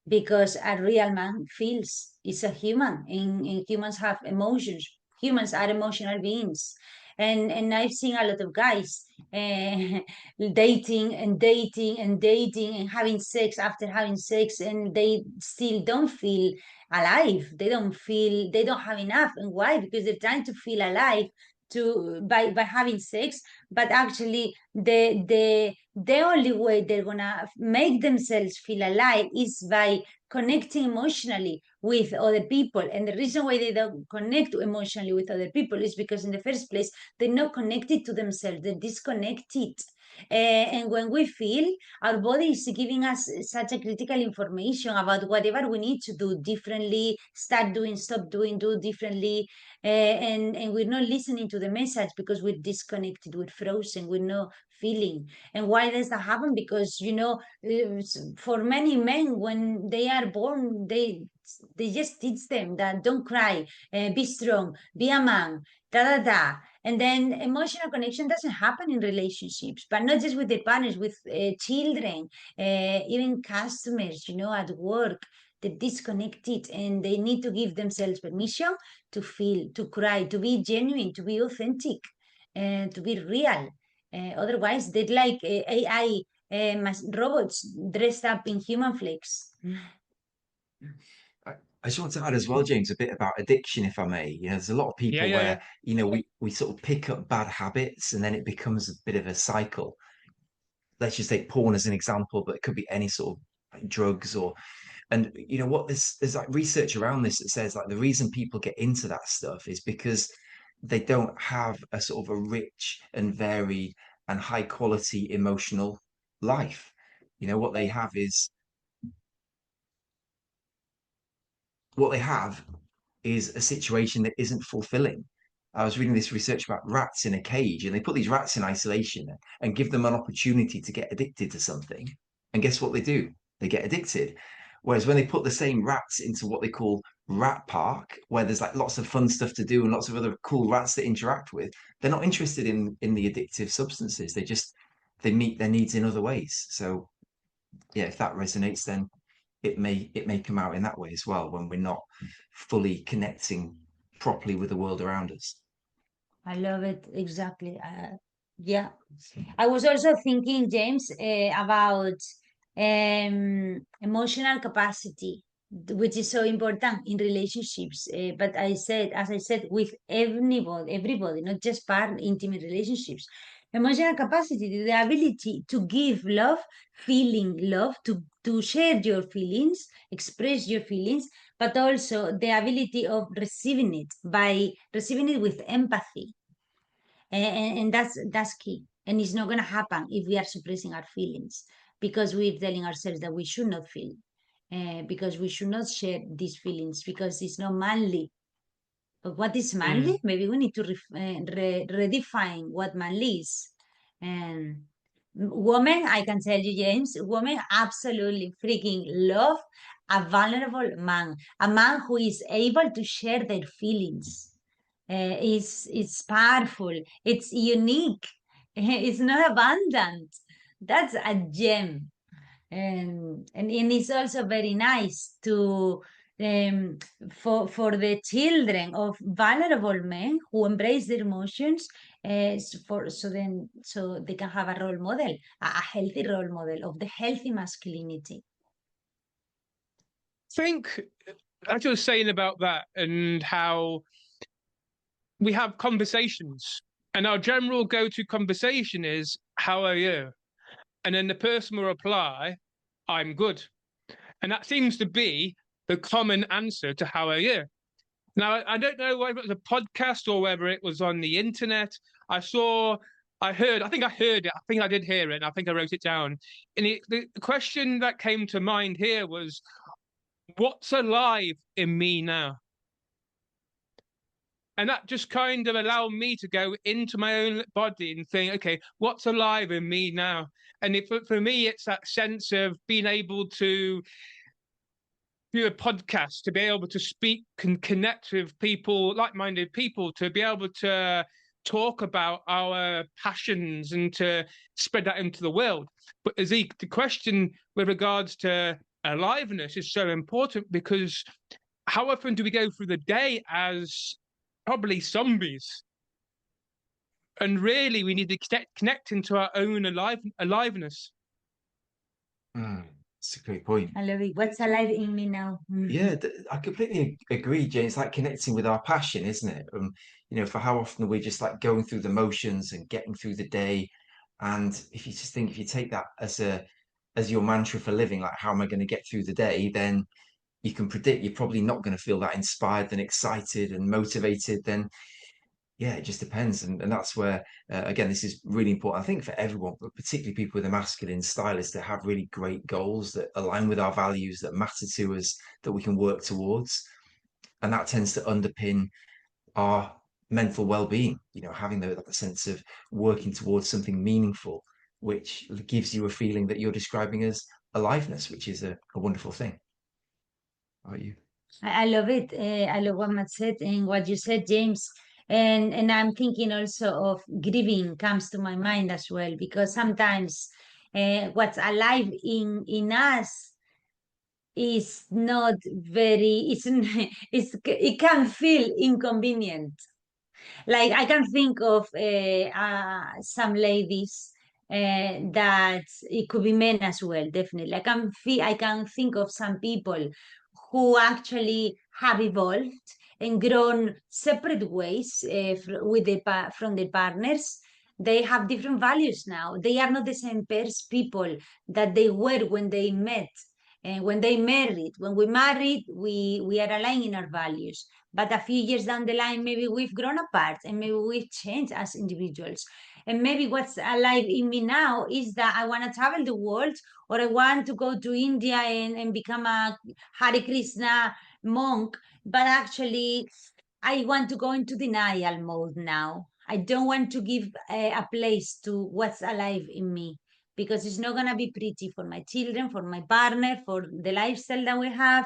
because a real man feels. It's a human, and humans have emotions. Humans are emotional beings. And I've seen a lot of guys dating and dating and dating and having sex after having sex, and they still don't feel alive. They don't feel, they don't have enough. And why? Because they're trying to feel alive by having sex, but actually the only way they're gonna make themselves feel alive is by connecting emotionally with other people. And the reason why they don't connect emotionally with other people is because in the first place they're not connected to themselves, they're disconnected. And when we feel, our body is giving us such a critical information about whatever we need to do differently, start doing, stop doing, do differently. And we're not listening to the message because we're disconnected, we're frozen, we're not feeling. And why does that happen? Because, for many men, when they are born, they just teach them that don't cry, be strong, be a man, da da da. And then emotional connection doesn't happen in relationships, but not just with the partners, with children, even customers, at work. They're disconnected, and they need to give themselves permission to feel, to cry, to be genuine, to be authentic, and to be real. Otherwise, they're like AI robots dressed up in human flakes. I just want to add as well, James, a bit about addiction, if I may. There's a lot of Yeah, people yeah, yeah. where, we sort of pick up bad habits and then it becomes a bit of a cycle. Let's just take porn as an example, but it could be any sort of like drugs and what there's like research around this that says like the reason people get into that stuff is because they don't have a sort of a rich and varied and high quality emotional life. What they have is a situation that isn't fulfilling. I was reading this research about rats in a cage, and they put these rats in isolation and give them an opportunity to get addicted to something. And guess what they do? They get addicted. Whereas when they put the same rats into what they call rat park, where there's like lots of fun stuff to do and lots of other cool rats to interact with, they're not interested in the addictive substances. They meet their needs in other ways. So yeah, if that resonates, then it may come out in that way as well when we're not fully connecting properly with the world around us. I love it. Exactly. Yeah. I was also thinking, James, about emotional capacity, which is so important in relationships. But as I said, with everybody, not just intimate relationships. Emotional capacity, the ability to give love, feeling love, to share your feelings, express your feelings, but also the ability of receiving it, by receiving it with empathy. And that's key. And it's not going to happen if we are suppressing our feelings, because we're telling ourselves that we should not feel, because we should not share these feelings, because it's not manly. But what is manly? Mm. Maybe we need to redefine what manly is. And women, I can tell you, James, women absolutely freaking love a vulnerable man, a man who is able to share their feelings. It's powerful. It's unique. It's not abundant. That's a gem. And it's also very nice to for the children of vulnerable men who embrace their emotions, so they can have a role model, a healthy role model of the healthy masculinity. Think, as you were saying about that and how we have conversations, and our general go-to conversation is, "How are you?" And then the person will reply, "I'm good." And that seems to be the common answer to "How are you?" Now, I don't know whether it was a podcast or whether it was on the internet. I saw I think I heard it. I think I did hear it, and I think I wrote it down. And the question that came to mind here was, what's alive in me now? And that just kind of allowed me to go into my own body and think, okay, what's alive in me now? And for me, it's that sense of being able to do a podcast, to be able to speak and connect with people, like-minded people, to be able to talk about our passions and to spread that into the world. But the question with regards to aliveness is so important, because how often do we go through the day as probably zombies? And really, we need to connect into our own aliveness. That's a great point. I love it. What's alive in me now? Yeah, I completely agree, Jane. It's like connecting with our passion, isn't it? For how often we're just like going through the motions and getting through the day. And if you take that as your mantra for living, like how am I going to get through the day, then you can predict you're probably not going to feel that inspired and excited and motivated. Then yeah, it just depends. And that's where, again, this is really important, I think, for everyone, but particularly people with a masculine style, is to have really great goals that align with our values, that matter to us, that we can work towards. And that tends to underpin our mental well-being, having the sense of working towards something meaningful, which gives you a feeling that you're describing as aliveness, which is a wonderful thing. How about you? I love it. I love what Matt said and what you said, James. And I'm thinking also of grieving comes to my mind as well, because sometimes what's alive in us is not very, it can feel inconvenient. Like I can think of some ladies that it could be men as well, definitely. I can think of some people who actually have evolved and grown separate ways from their partners. They have different values now. They are not the same people that they were when they met. And when they married, when we married, we are aligned in our values. But a few years down the line, maybe we've grown apart and maybe we've changed as individuals. And maybe what's alive in me now is that I want to travel the world, or I want to go to India and become a Hare Krishna monk. But actually, I want to go into denial mode now. I don't want to give a place to what's alive in me, because it's not going to be pretty for my children, for my partner, for the lifestyle that we have,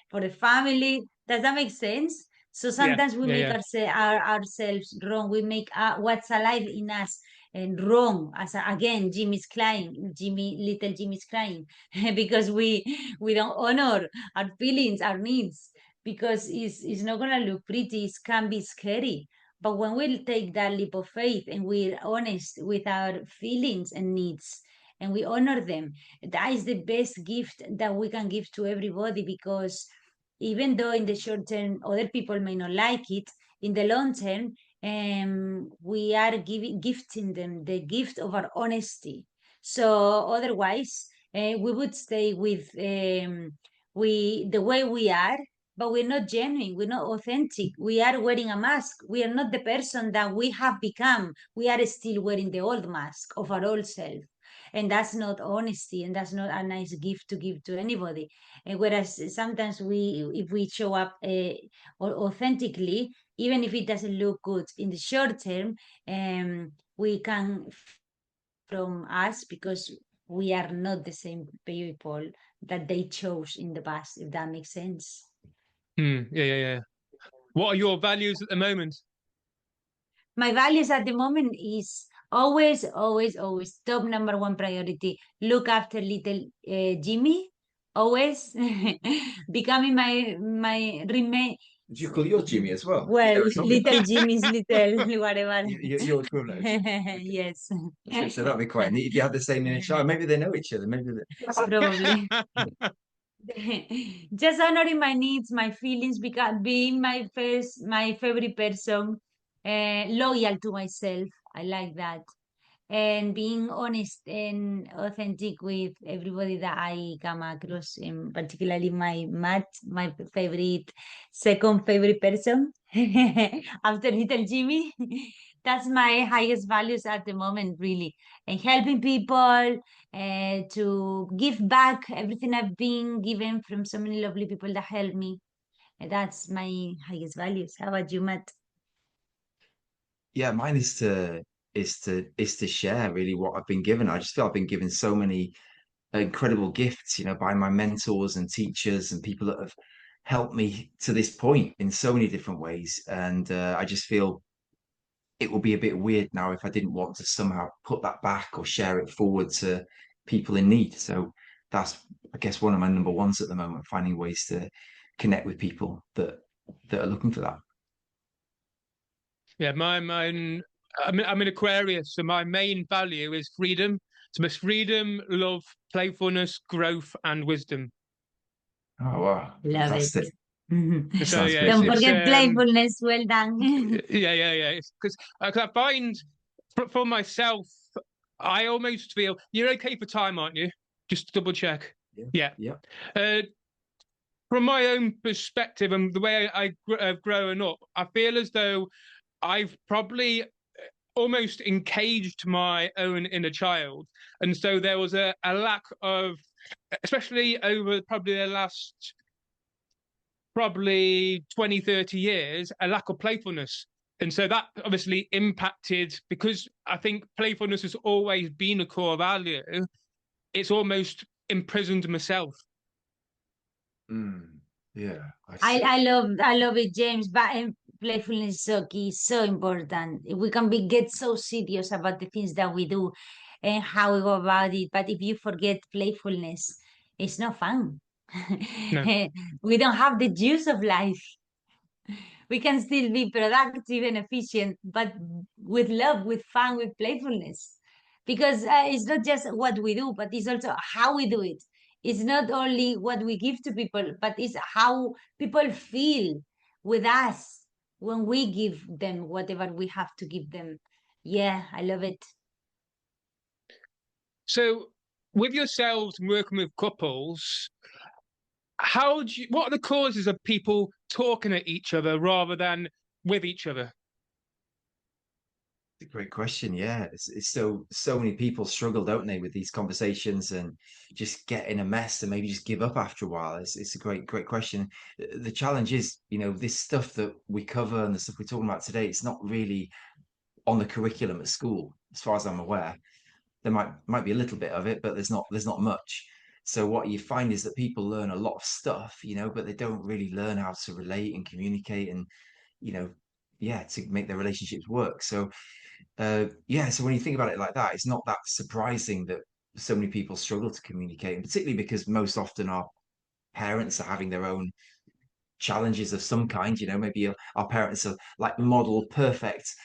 for the family. Does that make sense? So sometimes we make ourselves wrong. We make what's alive in us and wrong. Again, little Jimmy's crying because we don't honor our feelings, our needs, because it's not gonna look pretty. It can be scary. But when we take that leap of faith and we're honest with our feelings and needs, and we honor them, that is the best gift that we can give to everybody, because even though in the short term other people may not like it, in the long term we are gifting them the gift of our honesty. So otherwise we would stay with the way we are, but we're not genuine, we're not authentic, we are wearing a mask, we are not the person that we have become, we are still wearing the old mask of our old self. And that's not honesty, and that's not a nice gift to give to anybody. And whereas sometimes if we show up authentically, even if it doesn't look good in the short term, we can from us, because we are not the same people that they chose in the past, if that makes sense. Yeah. What are your values at the moment? My values at the moment is always, always, always top number one priority. Look after little Jimmy. Always becoming my remain. Do you call yours Jimmy as well? Well, little Jimmy's little whatever. Your equivalent. Okay. Yes. So that'd be quite neat if you had the same name child. Maybe they know each other. Maybe Probably. Just honoring my needs, my feelings, being my favorite person, loyal to myself. I like that. And being honest and authentic with everybody that I come across, and particularly my second favorite person after little Jimmy. That's my highest values at the moment, really. And helping people, to give back everything I've been given from so many lovely people that helped me. And that's my highest values. How about you, Matt? Yeah, mine is to share really what I've been given. I just feel I've been given so many incredible gifts, by my mentors and teachers and people that have helped me to this point in so many different ways. And I just feel it will be a bit weird now if I didn't want to somehow put that back or share it forward to people in need. So that's, I guess, one of my number ones at the moment, finding ways to connect with people that are looking for that. Yeah, mine. I'm an Aquarius, so my main value is freedom. So it's freedom, love, playfulness, growth, and wisdom. Oh wow, Love it. fantastic. So Sounds yeah, great. Don't Yeah. forget playfulness. Well done. yeah. It's because I find for myself, I almost feel you're okay for time, aren't you? Just double check. Yeah. Yeah. Yeah. Uh, from my own perspective and the way I've grown up, I feel as though I've probably almost encaged my own inner child. And so there was a lack of, especially over probably the last probably 20, 30 years, a lack of playfulness. And so that obviously impacted, because I think playfulness has always been a core value, it's almost imprisoned myself. Yeah, I I, see. I love it, James. But playfulness is so key, so important. We can get so serious about the things that we do and how we go about it. But if you forget playfulness, it's not fun. No. We don't have the juice of life. We can still be productive and efficient, but with love, with fun, with playfulness. Because it's not just what we do, but it's also how we do it. It's not only what we give to people, but it's how people feel with us when we give them whatever we have to give them. Yeah, I love it. So with yourselves and working with couples, what are the causes of people talking at each other rather than with each other? It's a great question. Yeah, it's so many people struggle, don't they, with these conversations and just get in a mess and maybe just give up after a while. It's a great question. The challenge is, this stuff that we cover and the stuff we're talking about today, it's not really on the curriculum at school, as far as I'm aware. There might be a little bit of it, but there's not much. So what you find is that people learn a lot of stuff, but they don't really learn how to relate and communicate and, you know, yeah, to make their relationships work. So yeah, so when you think about it like that, it's not that surprising that so many people struggle to communicate, and particularly because most often our parents are having their own challenges of some kind. Maybe our parents are like a model perfect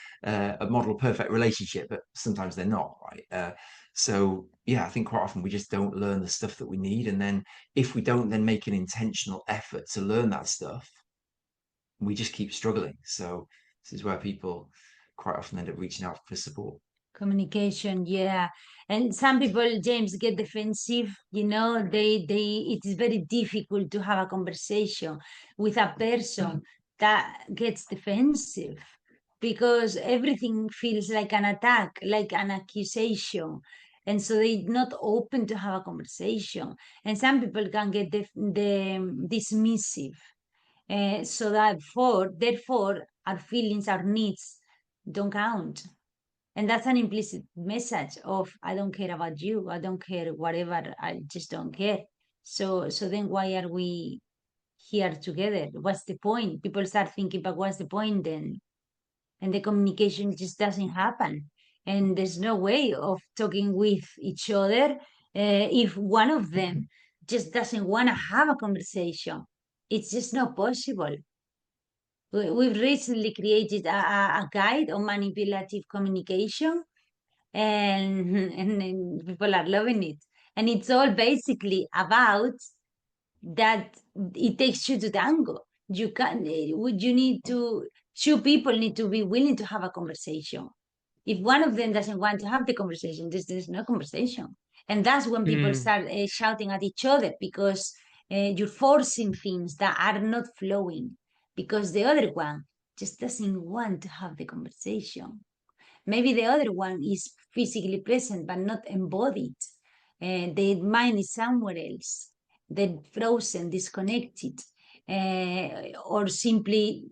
relationship, but sometimes they're not, right? So yeah, I think quite often we just don't learn the stuff that we need, and then if we don't then make an intentional effort to learn that stuff, we just keep struggling. So this is where people quite often end up reaching out for support. Communication, yeah. And some people, James, get defensive. It is very difficult to have a conversation with a person that gets defensive because everything feels like an attack, like an accusation. And so they're not open to have a conversation. And some people can get dismissive. So therefore, our feelings, our needs don't count. And that's an implicit message of I don't care about you, I don't care whatever, I just don't care. So then why are we here together? What's the point? People start thinking, but what's the point then? And the communication just doesn't happen, and there's no way of talking with each other if one of them just doesn't want to have a conversation. It's just not possible. We've recently created a guide on manipulative communication, and and people are loving it. And it's all basically about that it takes two to tango. You can you need to two people need to be willing to have a conversation. If one of them doesn't want to have the conversation, there's no conversation. And that's when people Mm. start shouting at each other because you're forcing things that are not flowing because the other one just doesn't want to have the conversation. Maybe the other one is physically present but not embodied. The mind is somewhere else. They're frozen, disconnected, or simply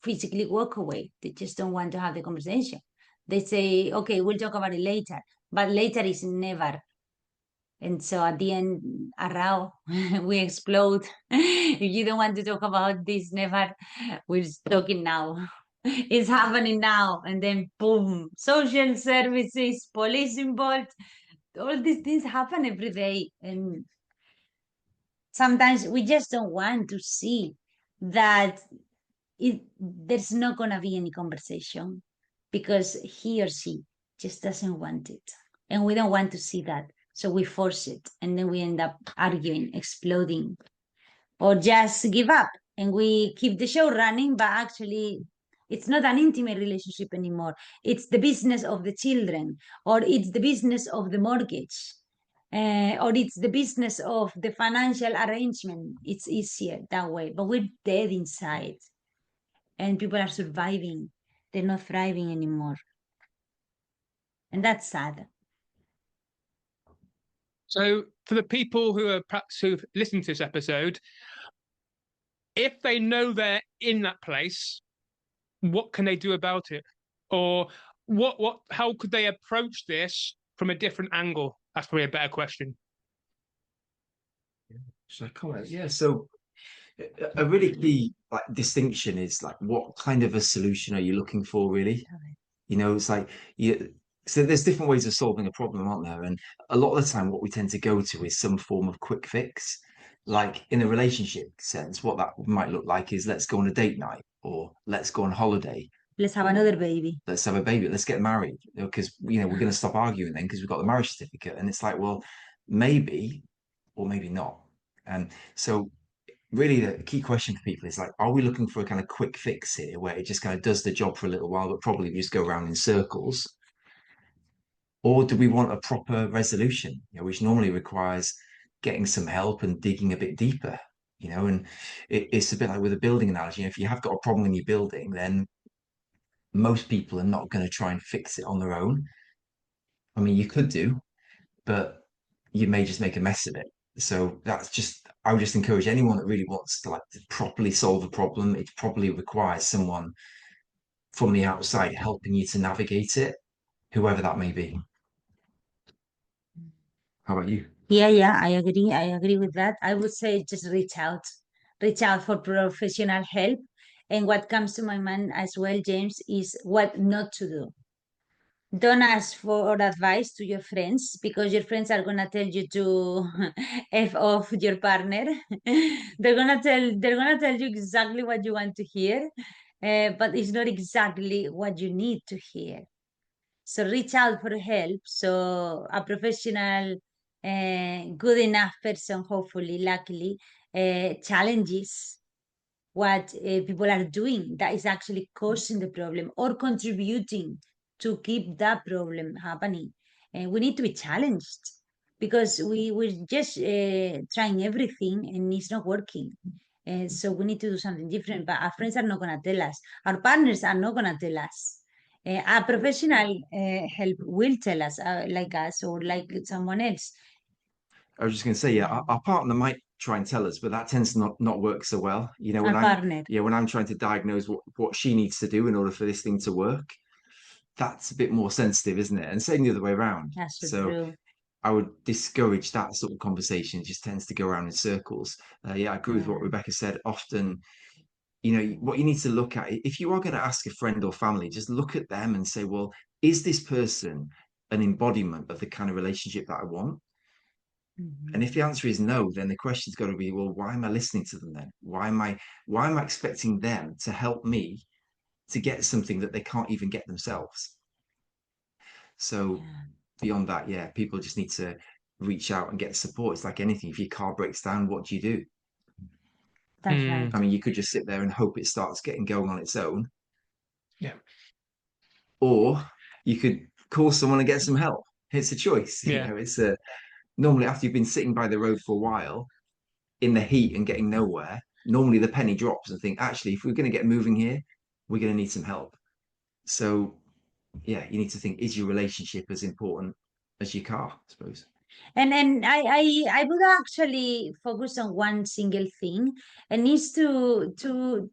physically walk away. They just don't want to have the conversation. They say, okay, we'll talk about it later, but later is never. And so at the end, a row, we explode. If you don't want to talk about this, never, we're talking now. It's happening now. And then boom, social services, police involved. All these things happen every day. And sometimes we just don't want to see that there's not going to be any conversation because he or she just doesn't want it. And we don't want to see that. So we force it. And then we end up arguing, exploding, or just give up. And we keep the show running, but actually, it's not an intimate relationship anymore. It's the business of the children, or it's the business of the mortgage, or it's the business of the financial arrangement. It's easier that way, but we're dead inside, and people are surviving. They're not thriving anymore, and that's sad. So, for the people who are perhaps who've listened to this episode, if they know they're in that place, what can they do about it? Or how could they approach this from a different angle? That's probably a better question. Should I comment? Yeah. So a really key like distinction is like what kind of a solution are you looking for, really? You know, it's like so there's different ways of solving a problem, aren't there? And a lot of the time what we tend to go to is some form of quick fix. Like in a relationship sense, what that might look like is let's go on a date night or let's go on holiday. Let's have another baby. Let's have a baby. Let's get married. Because we're going to stop arguing then because we've got the marriage certificate. And it's like, well, maybe or maybe not. And so really the key question for people is like, are we looking for a kind of quick fix here where it just kind of does the job for a little while, but probably we just go around in circles? Or do we want a proper resolution, which normally requires getting some help and digging a bit deeper, and it's a bit like with a building analogy. If you have got a problem in your building, then most people are not going to try and fix it on their own. I mean, you could do, but you may just make a mess of it. So I would just encourage anyone that really wants to to properly solve a problem. It probably requires someone from the outside helping you to navigate it, whoever that may be. How about you? Yeah, I agree. I agree with that. I would say just reach out for professional help. And what comes to my mind as well, James, is what not to do. Don't ask for advice to your friends because your friends are gonna tell you to f off your partner. They're gonna tell you exactly what you want to hear, but it's not exactly what you need to hear. So reach out for help. So a professional, good enough person, hopefully, luckily, challenges what people are doing that is actually causing the problem or contributing to keep that problem happening. And we need to be challenged because we're just trying everything and it's not working. And so we need to do something different. But our friends are not going to tell us. Our partners are not going to tell us. A professional help will tell us, like us or like someone else. I was just going to say, yeah, our partner might try and tell us, but that tends to not work so well. Our partner. When I'm trying to diagnose what she needs to do in order for this thing to work, that's a bit more sensitive, isn't it? And same the other way around. That's so true. I would discourage that sort of conversation. It just tends to go around in circles. Yeah, I agree with what Rebecca said. Often, what you need to look at, if you are going to ask a friend or family, just look at them and say, well, is this person an embodiment of the kind of relationship that I want? And if the answer is no, then the question's got to be, well, why am I listening to them then? Why am I expecting them to help me to get something that they can't even get themselves? So beyond that, yeah, people just need to reach out and get support. It's like anything. If your car breaks down, what do you do? That's right. I mean, you could just sit there and hope it starts getting going on its own. Yeah. Or you could call someone and get some help. It's a choice. Yeah. It's normally after you've been sitting by the road for a while in the heat and getting nowhere, normally the penny drops and think, actually, if we're going to get moving here, we're going to need some help. So yeah, you need to think, is your relationship as important as your car, I suppose. And I would actually focus on one single thing, and is to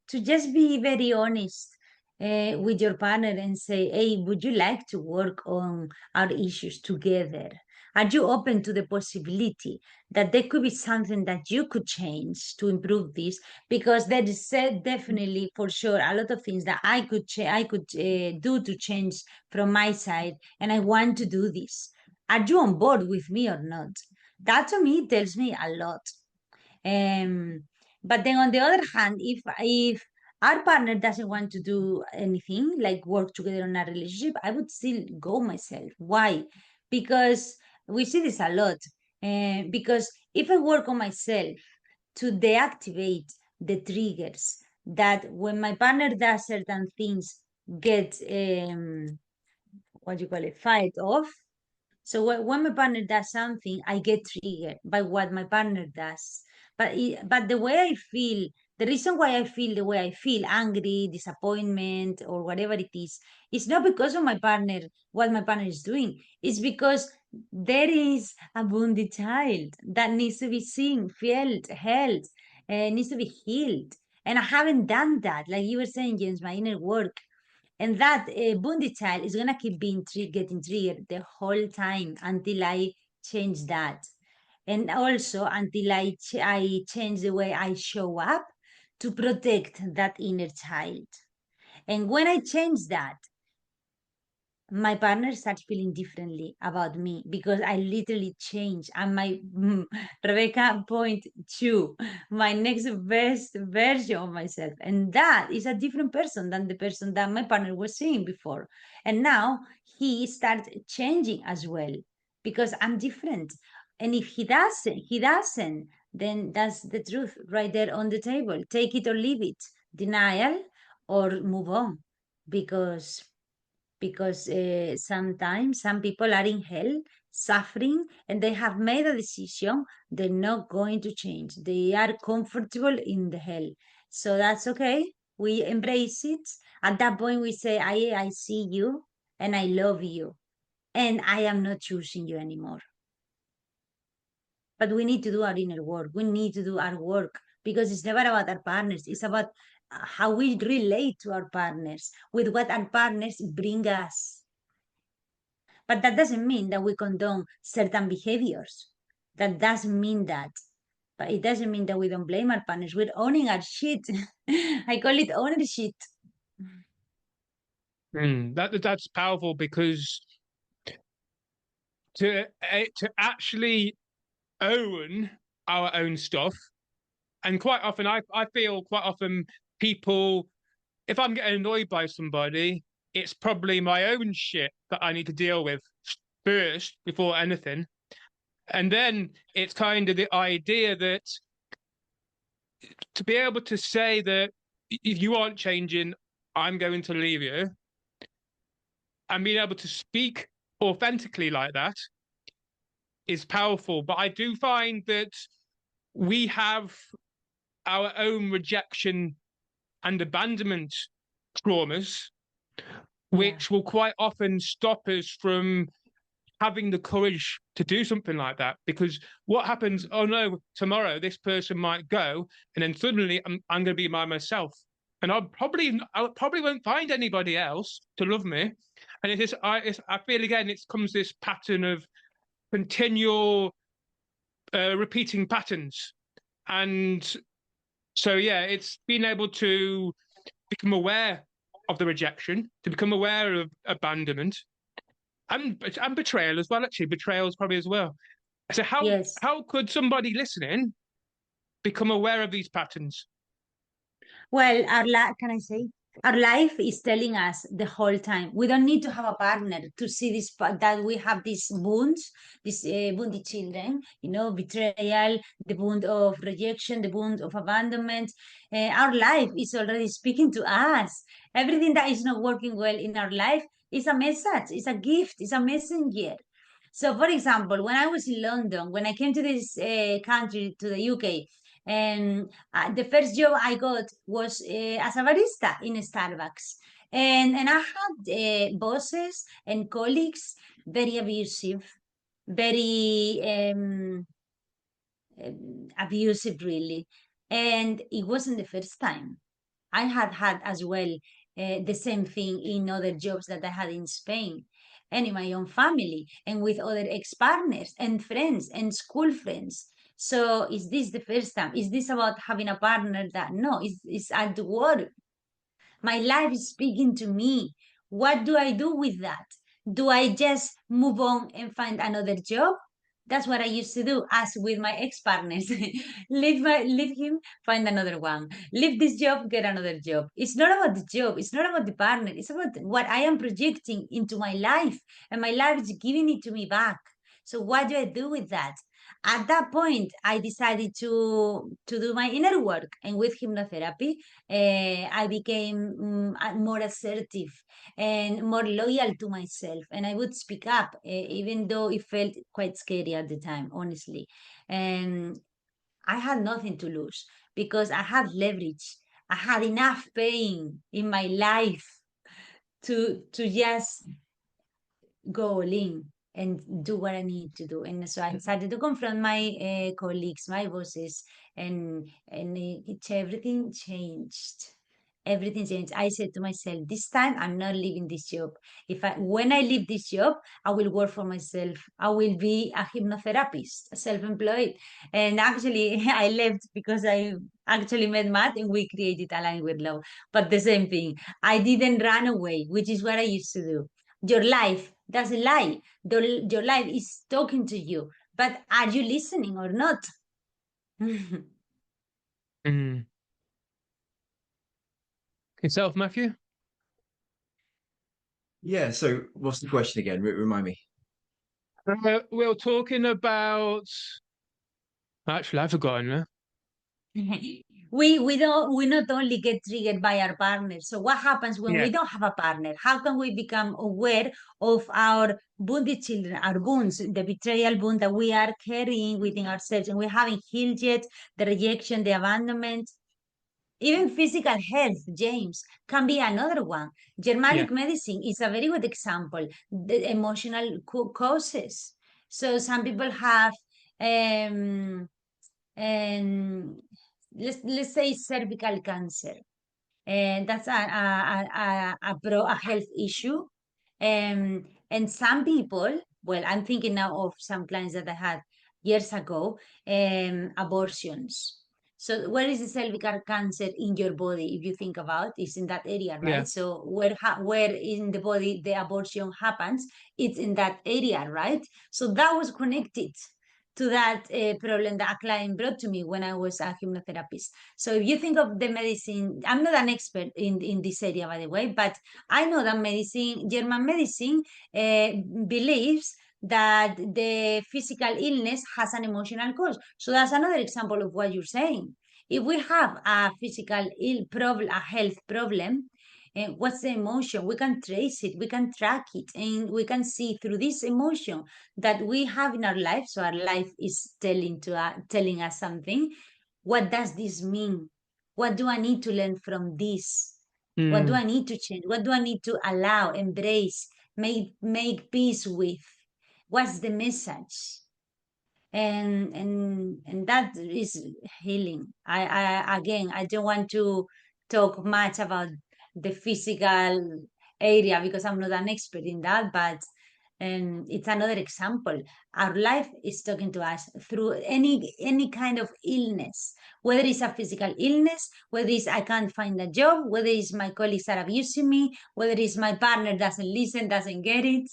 just be very honest with your partner and say, hey, would you like to work on our issues together? Are you open to the possibility that there could be something that you could change to improve this? Because there is definitely, for sure, a lot of things that I could do to change from my side, and I want to do this. Are you on board with me or not? That to me tells me a lot. Um, but then on the other hand, if our partner doesn't want to do anything like work together on a relationship, I would still go myself. Why? Because we see this a lot. Because if I work on myself to deactivate the triggers that when my partner does certain things get what you call it, fight off. So when my partner does something, I get triggered by what my partner does. But the way I feel, the reason why I feel the way I feel, angry, disappointment, or whatever it is not because of my partner, what my partner is doing. It's because there is a wounded child that needs to be seen, felt, held, needs to be healed. And I haven't done that. Like you were saying, James, my inner work. And that wounded child is gonna keep getting triggered the whole time until I change that, and also until I change the way I show up to protect that inner child. And when I change that, my partner starts feeling differently about me because I literally change. And my Rebecca point two, my next best version of myself. And that is a different person than the person that my partner was seeing before. And now he starts changing as well because I'm different. And if he doesn't, then that's the truth right there on the table. Take it or leave it. Denial or move on. Because sometimes some people are in hell suffering and they have made a decision they're not going to change. They are comfortable in the hell, so that's okay. We embrace it. At that point we say, I see you and I love you and I am not choosing you anymore. But we need to do our inner work. We need to do our work because it's never about our partners. It's about how we relate to our partners, with what our partners bring us. But that doesn't mean that we condone certain behaviors. That doesn't mean that. But it doesn't mean that we don't blame our partners. We're owning our shit. I call it ownership. That's powerful because to actually own our own stuff, and quite often I feel quite often people, if I'm getting annoyed by somebody, it's probably my own shit that I need to deal with first before anything. And then it's kind of the idea that to be able to say that if you aren't changing, I'm going to leave you, and being able to speak authentically like that is powerful. But I do find that we have our own rejection and abandonment traumas, which will quite often stop us from having the courage to do something like that. Because what happens, oh no, tomorrow this person might go, and then suddenly I'm going to be by myself. And I probably won't find anybody else to love me. And I feel again, it comes this pattern of continual repeating patterns. And so, yeah, it's being able to become aware of the rejection, to become aware of abandonment and betrayal as well. Actually, betrayal is probably as well. So Yes. how could somebody listening become aware of these patterns? Well, can I say? Our life is telling us the whole time. We don't need to have a partner to see this that we have these wounds, these wounded children. Betrayal, the wound of rejection, the wound of abandonment. Our life is already speaking to us. Everything that is not working well in our life is a message. It's a gift. It's a messenger. So, for example, when I was in London, when I came to this country, to the UK, and the first job I got was as a barista in Starbucks. And I had bosses and colleagues very abusive, very abusive, really. And it wasn't the first time. I had had as well the same thing in other jobs that I had in Spain and in my own family and with other ex-partners and friends and school friends. So is this the first time? Is this about having a partner that no, it's at work? My life is speaking to me. What do I do with that? Do I just move on and find another job? That's what I used to do, as with my ex-partners. Leave him, find another one. Leave this job, get another job. It's not about the job. It's not about the partner. It's about what I am projecting into my life, and my life is giving it to me back. So what do I do with that? At that point, I decided to do my inner work, and with hypnotherapy, I became more assertive and more loyal to myself. And I would speak up, even though it felt quite scary at the time, honestly. And I had nothing to lose because I had leverage. I had enough pain in my life to just go all in and do what I need to do. And so I started to confront my colleagues, my bosses, and everything changed. Everything changed. I said to myself, this time I'm not leaving this job. When I leave this job, I will work for myself. I will be a hypnotherapist, self-employed. And actually, I left because I actually met Matt and we created Align with Love. But the same thing, I didn't run away, which is what I used to do. Your life doesn't lie. Your life is talking to you, but are you listening or not? Mm. Yourself, Matthew? Yeah. So what's the question again? Remind me. We were talking about. Actually, I've forgotten. We not only get triggered by our partner. So what happens when Yeah, we don't have a partner? How can we become aware of our wounded children, our wounds, the betrayal wound that we are carrying within ourselves and we haven't healed yet, the rejection, the abandonment? Even physical health, James, can be another one. yeah, Germanic medicine is a very good example. The emotional causes. So some people have um, um, let's say cervical cancer, and that's a health issue. And some people, well, I'm thinking now of some clients that I had years ago, abortions. So where is the cervical cancer in your body? If you think about, it's in that area, yeah. right? So where in the body the abortion happens, it's in that area, right? So that was connected to that problem that a client brought to me when I was a hypnotherapist. So if you think of the medicine, I'm not an expert in this area, by the way, but I know that German medicine, believes that the physical illness has an emotional cause. So that's another example of what you're saying. If we have a physical ill problem, a health problem, what's the emotion? We can trace it, we can track it, and we can see through this emotion that we have in our life. So our life is telling us something. What does this mean? What do I need to learn from this? What do Mm, I need to change? What do I need to allow, embrace, make peace with? What's the message? And that is healing. I again, I don't want to talk much about the physical area because I'm not an expert in that, but it's another example. Our life is talking to us through any kind of illness, whether it's a physical illness, whether it's I can't find a job, whether it's my colleagues are abusing me, whether it's my partner doesn't listen, doesn't get it.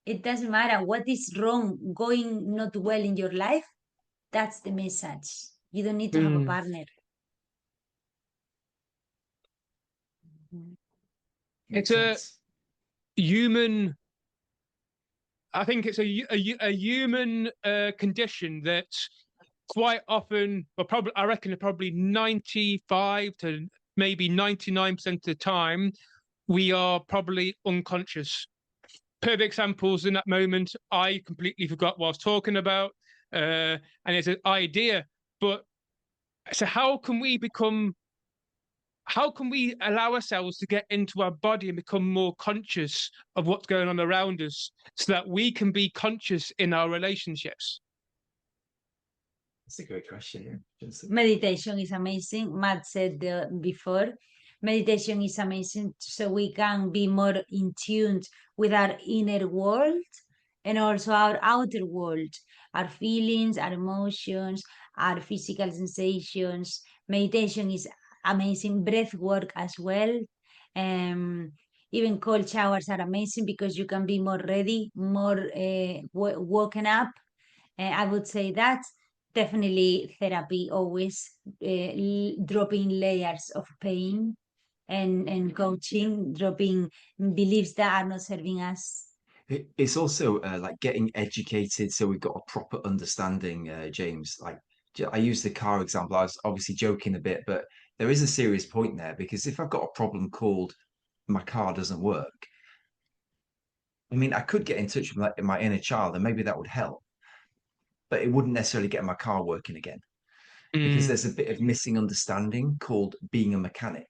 It doesn't matter what is wrong, going not well in your life. That's the message. You don't need to have a mm. partner. It's Makes a sense. human. I think it's a human condition that quite often, or probably, I reckon, probably 95 to maybe 99% of the time, we are probably unconscious. Perfect examples in that moment. I completely forgot what I was talking about, and it's an idea. But so, how can we become how can we allow ourselves to get into our body and become more conscious of what's going on around us so that we can be conscious in our relationships? That's a great question. Yeah. Meditation is amazing. Matt said before, meditation is amazing so we can be more in tune with our inner world and also our outer world, our feelings, our emotions, our physical sensations. Meditation is amazing. Breath work as well. Um, Even cold showers are amazing because you can be more ready, more woken up. I would say that definitely therapy always dropping layers of pain and coaching, dropping beliefs that are not serving us. It's also like getting educated so we've got a proper understanding, James. Like I use the car example. I was obviously joking a bit, but there is a serious point there because if I've got a problem called my car doesn't work, I mean, I could get in touch with my inner child and maybe that would help, but it wouldn't necessarily get my car working again because there's a bit of missing understanding called being a mechanic,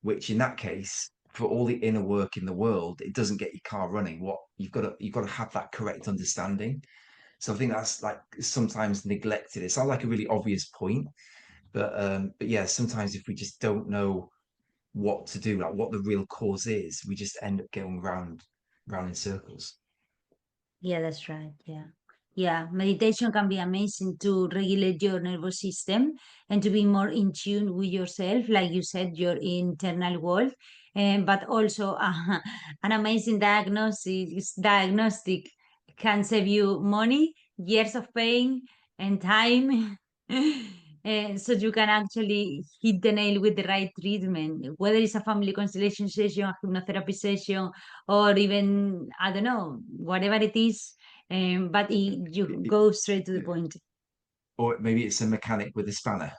which in that case, for all the inner work in the world, it doesn't get your car running. What you've got to have that correct understanding. So I think that's like sometimes neglected. It sounds like a really obvious point, but yeah, sometimes if we just don't know what to do, like what the real cause is, we just end up going round in circles. Yeah, that's right. Yeah. Yeah, meditation can be amazing to regulate your nervous system and to be more in tune with yourself, like you said, your internal world. But also an amazing diagnostic can save you money, years of pain, and time. So you can actually hit the nail with the right treatment, whether it's a family constellation session, a hypnotherapy session, or even, I don't know, whatever it is, but you go straight to the point. Or maybe it's a mechanic with a spanner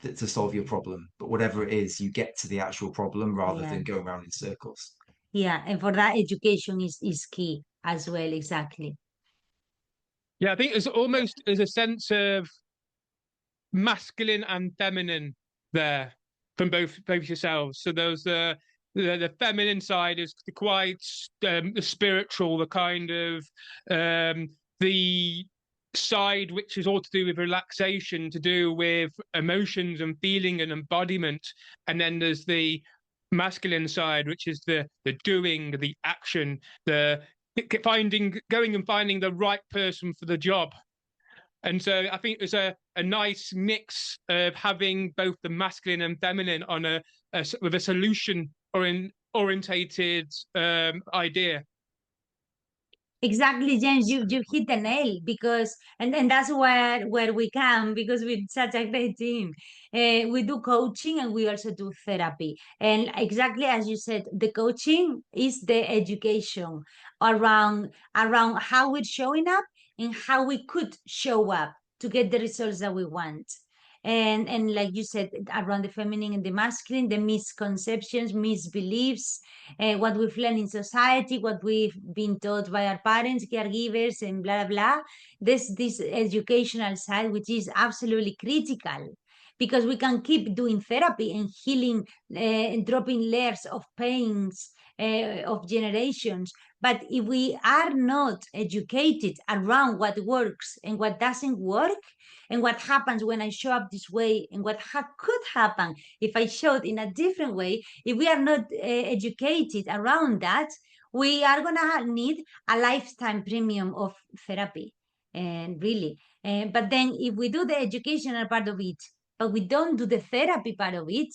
to solve your problem. But whatever it is, you get to the actual problem rather Yeah, than going around in circles. yeah, and for that, education is key as well. Exactly. Yeah, I think there's a sense of masculine and feminine there from both yourselves. So there's the feminine side is quite the spiritual, the kind of the side which is all to do with relaxation, to do with emotions and feeling and embodiment, and then there's the masculine side, which is the doing, the action, the going and finding the right person for the job. And so I think there's a nice mix of having both the masculine and feminine on with a solution orientated idea. Exactly, James. You hit the nail because and that's where we come because we're such a great team. We do coaching and we also do therapy. And exactly as you said, the coaching is the education around how we're showing up and how we could show up to get the results that we want. And like you said, around the feminine and the masculine, the misconceptions, misbeliefs, what we've learned in society, what we've been taught by our parents, caregivers, and blah, blah, blah. There's this educational side, which is absolutely critical because we can keep doing therapy and healing and dropping layers of pains of generations. But if we are not educated around what works and what doesn't work, and what happens when I show up this way, and what could happen if I showed in a different way, if we are not educated around that, we are going to need a lifetime premium of therapy. And really, but then if we do the educational part of it, but we don't do the therapy part of it,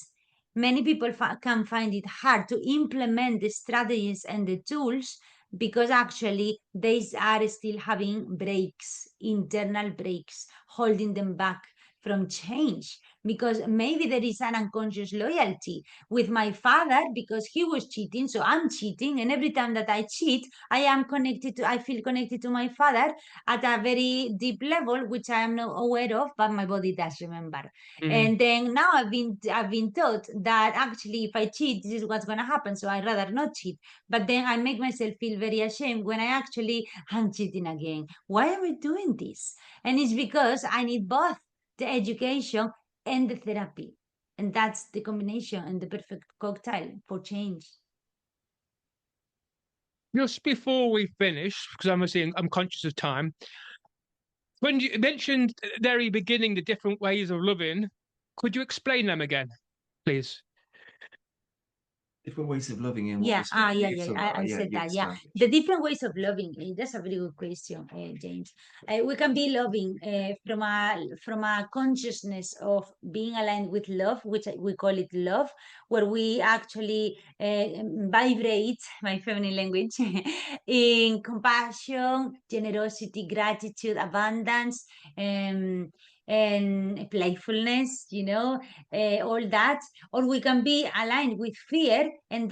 many people can find it hard to implement the strategies and the tools because actually they are still having breaks, internal breaks, holding them back from change because maybe there is an unconscious loyalty with my father because he was cheating, so I'm cheating, and every time that I cheat, I feel connected to my father at a very deep level, which I am not aware of, but my body does remember. And then now I've been taught that actually if I cheat, this is what's going to happen, so I'd rather not cheat. But then I make myself feel very ashamed when I'm cheating again. Why am I doing this? And it's because I need both the education and the therapy. And that's the combination and the perfect cocktail for change. Just before we finish, because I'm conscious of time, when you mentioned at the very beginning the different ways of loving, could you explain them again, please? Different ways of loving in what Yeah, respect? yeah, You yeah. talk about, I yeah, said you that. Yeah, expand. the different ways of loving. That's a very good question, James. We can be loving from a consciousness of being aligned with love, which we call it love, where we actually vibrate, my feminine language, in compassion, generosity, gratitude, abundance, and playfulness. All that. Or we can be aligned with fear, and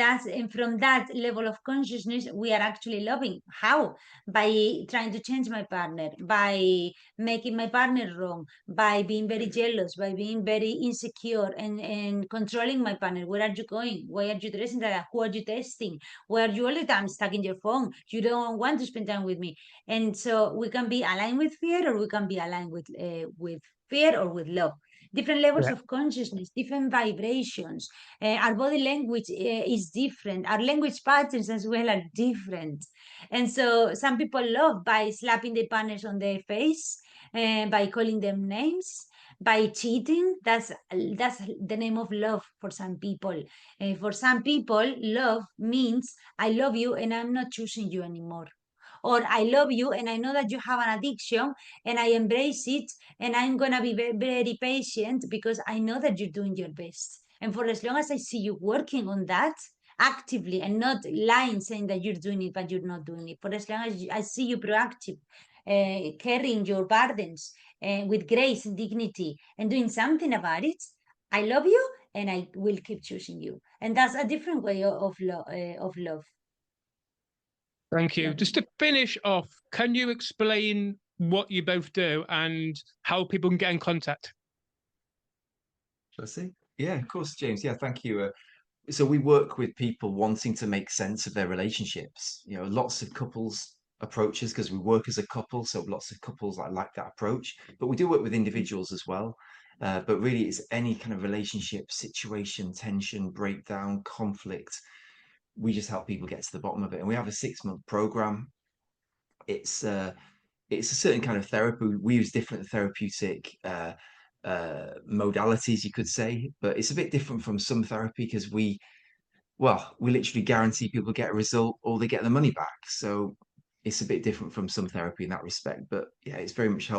from that level of consciousness we are actually loving. How? By trying to change my partner, by making my partner wrong, by being very jealous, by being very insecure, and controlling my partner. Where are you going? Why are you dressing like that? Who are you testing? Why are you all the time stuck in your phone? You don't want to spend time with me. And so we can be aligned with fear, or we can be aligned with fear or with love. Different levels Yeah. of consciousness, different vibrations. Our body language is different. Our language patterns as well are different. And so some people love by slapping their partners on their face, by calling them names, by cheating. That's the name of love for some people. For some people, love means I love you and I'm not choosing you anymore. Or I love you and I know that you have an addiction and I embrace it, and I'm going to be very, very patient because I know that you're doing your best. And for as long as I see you working on that actively and not lying, saying that you're doing it, but you're not doing it, for as long as I see you proactive, carrying your burdens with grace and dignity and doing something about it, I love you and I will keep choosing you. And that's a different way of love. Thank you. Loving. Just to finish off, can you explain what you both do and how people can get in contact? Shall I see? Yeah, of course, James. Yeah, thank you. So we work with people wanting to make sense of their relationships. Lots of couples approaches because we work as a couple, so lots of couples like that approach. But we do work with individuals as well. But really, it's any kind of relationship situation, tension, breakdown, conflict. We just help people get to the bottom of it, and we have a 6-month program. It's a certain kind of therapy. We use different therapeutic modalities, you could say, but it's a bit different from some therapy because we literally guarantee people get a result or they get the money back. So it's a bit different from some therapy in that respect. But yeah, it's very much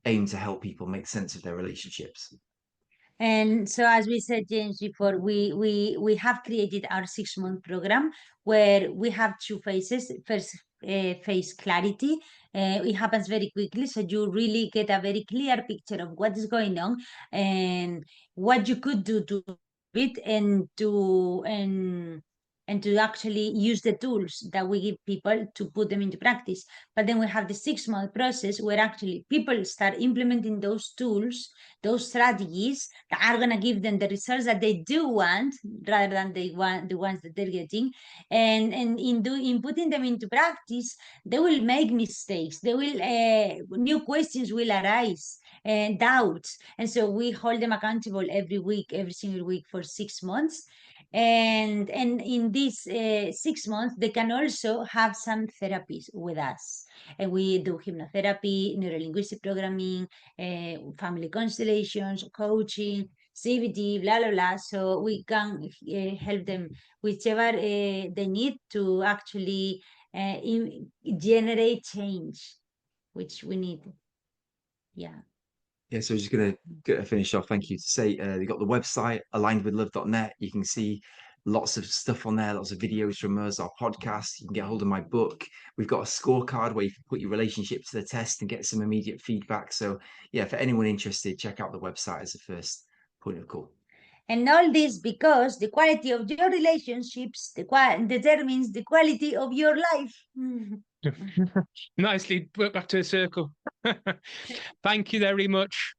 aim to help people make sense of their relationships. And so, as we said, James, before, we have created our 6-month program where we have 2 phases. First phase, clarity. It happens very quickly, so you really get a very clear picture of what is going on and what you could do to it, and to actually use the tools that we give people to put them into practice. But then we have the 6-month process where actually people start implementing those tools, those strategies that are going to give them the results that they do want, rather than the ones that they're getting. And in putting them into practice, they will make mistakes. They will new questions will arise and doubts. And so we hold them accountable every single week for 6 months. And in these 6 months, they can also have some therapies with us. And we do hypnotherapy, neurolinguistic programming, family constellations, coaching, CBT, blah, blah, blah. So we can help them whichever they need to actually generate change, which we need. Yeah. Yeah, so just gonna finish off. Thank you to say they've got the website alignedwithlove.net. You can see lots of stuff on there, lots of videos from us, our podcast. You can get hold of my book. We've got a scorecard where you can put your relationship to the test and get some immediate feedback. So yeah, for anyone interested, check out the website as the first point of call. And all this because the quality of your relationships determines the quality of your life. Nicely put back to a circle. Thank you very much.